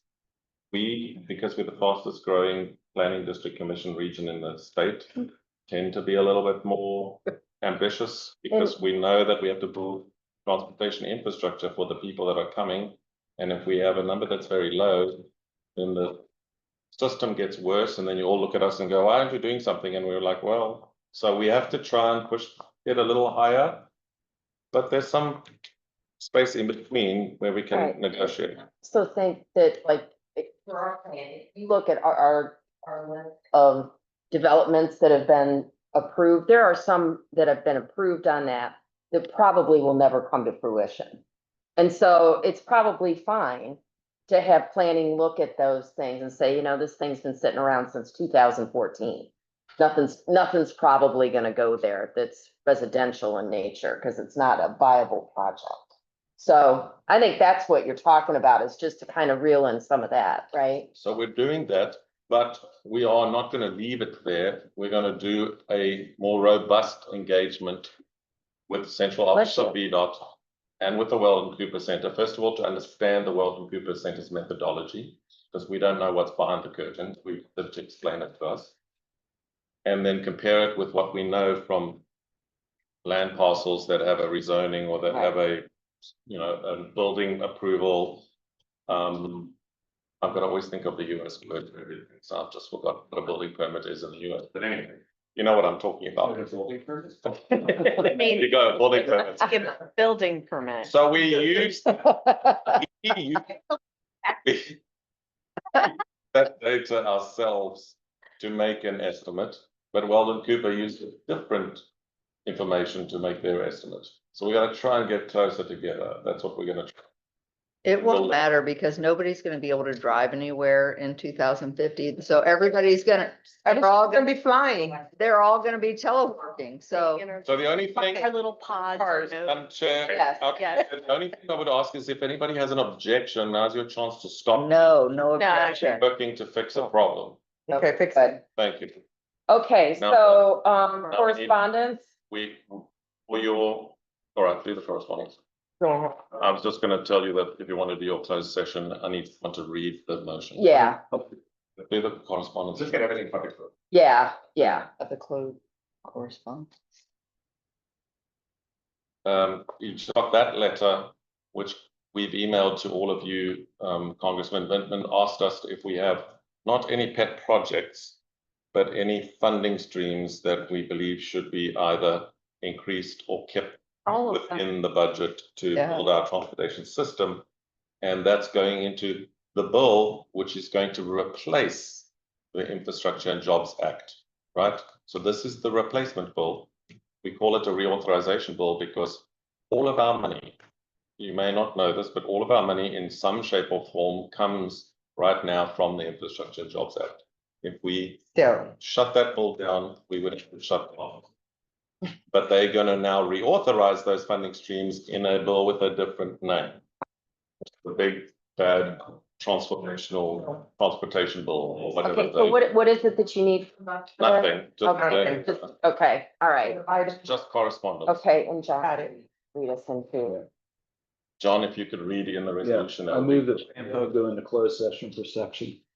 We, because we're the fastest growing planning district commission region in the state, tend to be a little bit more ambitious because we know that we have to build transportation infrastructure for the people that are coming. And if we have a number that's very low, then the system gets worse. And then you all look at us and go, why aren't you doing something? And we're like, well, so we have to try and push get a little higher. But there's some space in between where we can Right. negotiate. So think that like, for our plan, if you look at our list of developments that have been approved, there are some that have been approved on that probably will never come to fruition. And so it's probably fine to have planning look at those things and say, this thing's been sitting around since 2014. Nothing's probably gonna go there that's residential in nature, because it's not a viable project. So I think that's what you're talking about, is just to kind of reel in some of that, right? So we're doing that, but we are not going to leave it there. We're going to do a more robust engagement with Central Office of VDOT and with the Weldon Cooper Center. First of all, to understand the Weldon Cooper Center's methodology, because we don't know what's behind the curtain. We have to explain it to us. And then compare it with what we know from land parcels that have a rezoning or that have a building approval. I'm gonna always think of the US word for everything, so I've just forgot what a building permit is in the US, but anyway, you know what I'm talking about. Building permits? There you go, building permits. Building permit. So we use that data ourselves to make an estimate, but Weldon Cooper used different information to make their estimate. So we're gonna try and get closer together. That's what we're gonna try. It won't matter because nobody's gonna be able to drive anywhere in 2050. So everybody's they're all gonna be flying. they're all gonna be teleworking, so. So the only thing. Our little pods. Chair, Yes, okay, the only thing I would ask is if anybody has an objection, now's your chance to stop. No objection. Working to fix a problem. Okay, fix it. Thank you. Okay, Now- so, now we need- correspondence, All right, do the correspondence. I was just gonna tell you that if you want to do your closed session, I want to read the motion. yeah, Do the correspondence. Just get everything public. yeah. At the close correspondence. You got that letter, which we've emailed to all of you. Congressman Vintman asked us if we have not any pet projects, but any funding streams that we believe should be either increased or kept All of them. within the budget to Yeah. build our transportation system. And that's going into the bill, which is going to replace the Infrastructure and Jobs Act, right? So this is the replacement bill. We call it a reauthorization bill because all of our money, you may not know this, but all of our money in some shape or form comes right now from the Infrastructure and Jobs Act. If we shut that bill down, we would have to shut it off. But they're going to now reauthorize those funding streams in a bill with a different name. The big bad transformational transportation bill or whatever. Okay, so what is it that you need from us? Nothing, Okay, okay, all right. just correspondence. Okay, and John, read us into it. John, if you could read in the resolution. I move that FAMPO go into closed session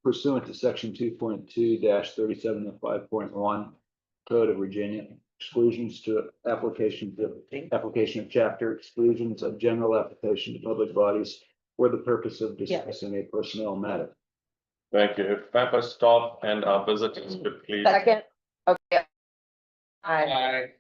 pursuant to section 2.2-37 of 5.1 Code of Virginia. Exclusions to application of chapter, exclusions of general application to public bodies for the purpose of discussing a personnel matter. Thank you. If FAMPO staff and our visitors could please. Second, okay. Aye.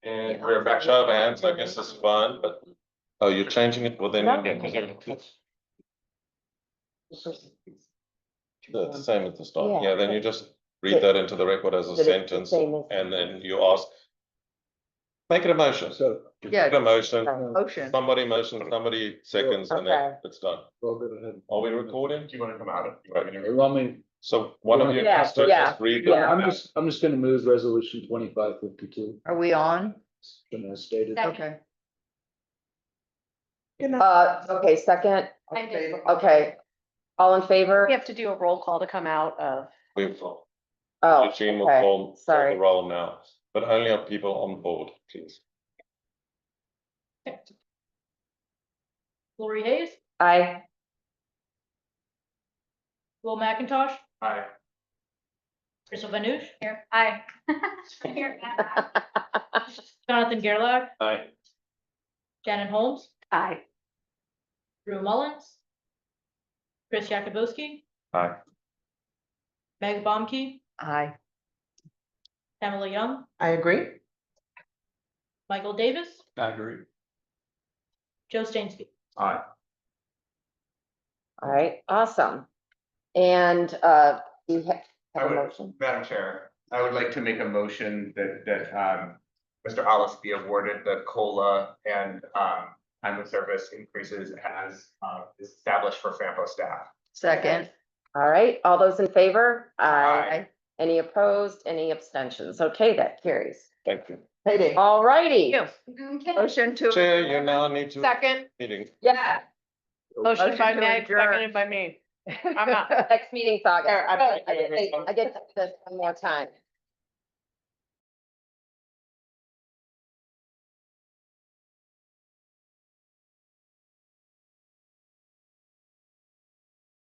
And we're back show of hands, I guess it's fine, but, oh, you're changing it, well then, No. yeah, because the same at the start, yeah, then you just read that into the record as a That it's the sentence, same as- and then you ask. Make it a motion. So, You Yeah. make a motion, Motion. somebody motions, somebody seconds, and then Okay. it's done. we'll go ahead. Are we recording? Do you want to come out of? You want me? So one of you Yeah, has to yeah, just read. yeah. I'm just gonna move resolution 2552, Are we on? as stated. Second. Okay. Okay, second, I did. okay, all in favor? We have to do a roll call to come out of. We've, Oh, Eugene will okay, call the sorry. roll now, but only of people on board, please. Lori Hayes, Aye. Will McIntosh, Aye. Crystal Vanush, Here, aye. Here. Jonathan Gerlach, Aye. Shannon Holmes, Aye. Drew Mullins, Chris Yakubowski, Aye. Meg Bomke, Aye. Pamela Young, I agree. Michael Davis, I agree. Joe Stainsky. Aye. All right, awesome. And, you have I a would- motion? Madam Chair, I would like to make a motion that Mr. Alice be awarded the COLA and time of service increases as is established for FAMPO staff. Second. All right, all those in favor? Aye. Any opposed, any abstentions? Okay, that carries. Thank you. Payday. All righty. Okay. Motion to. Chair, you now need to. Second, Meeting. Yeah. motion by Motion to Meg, adjourn. seconded by me. I'm out. Next meeting's August. I- I get this one more time.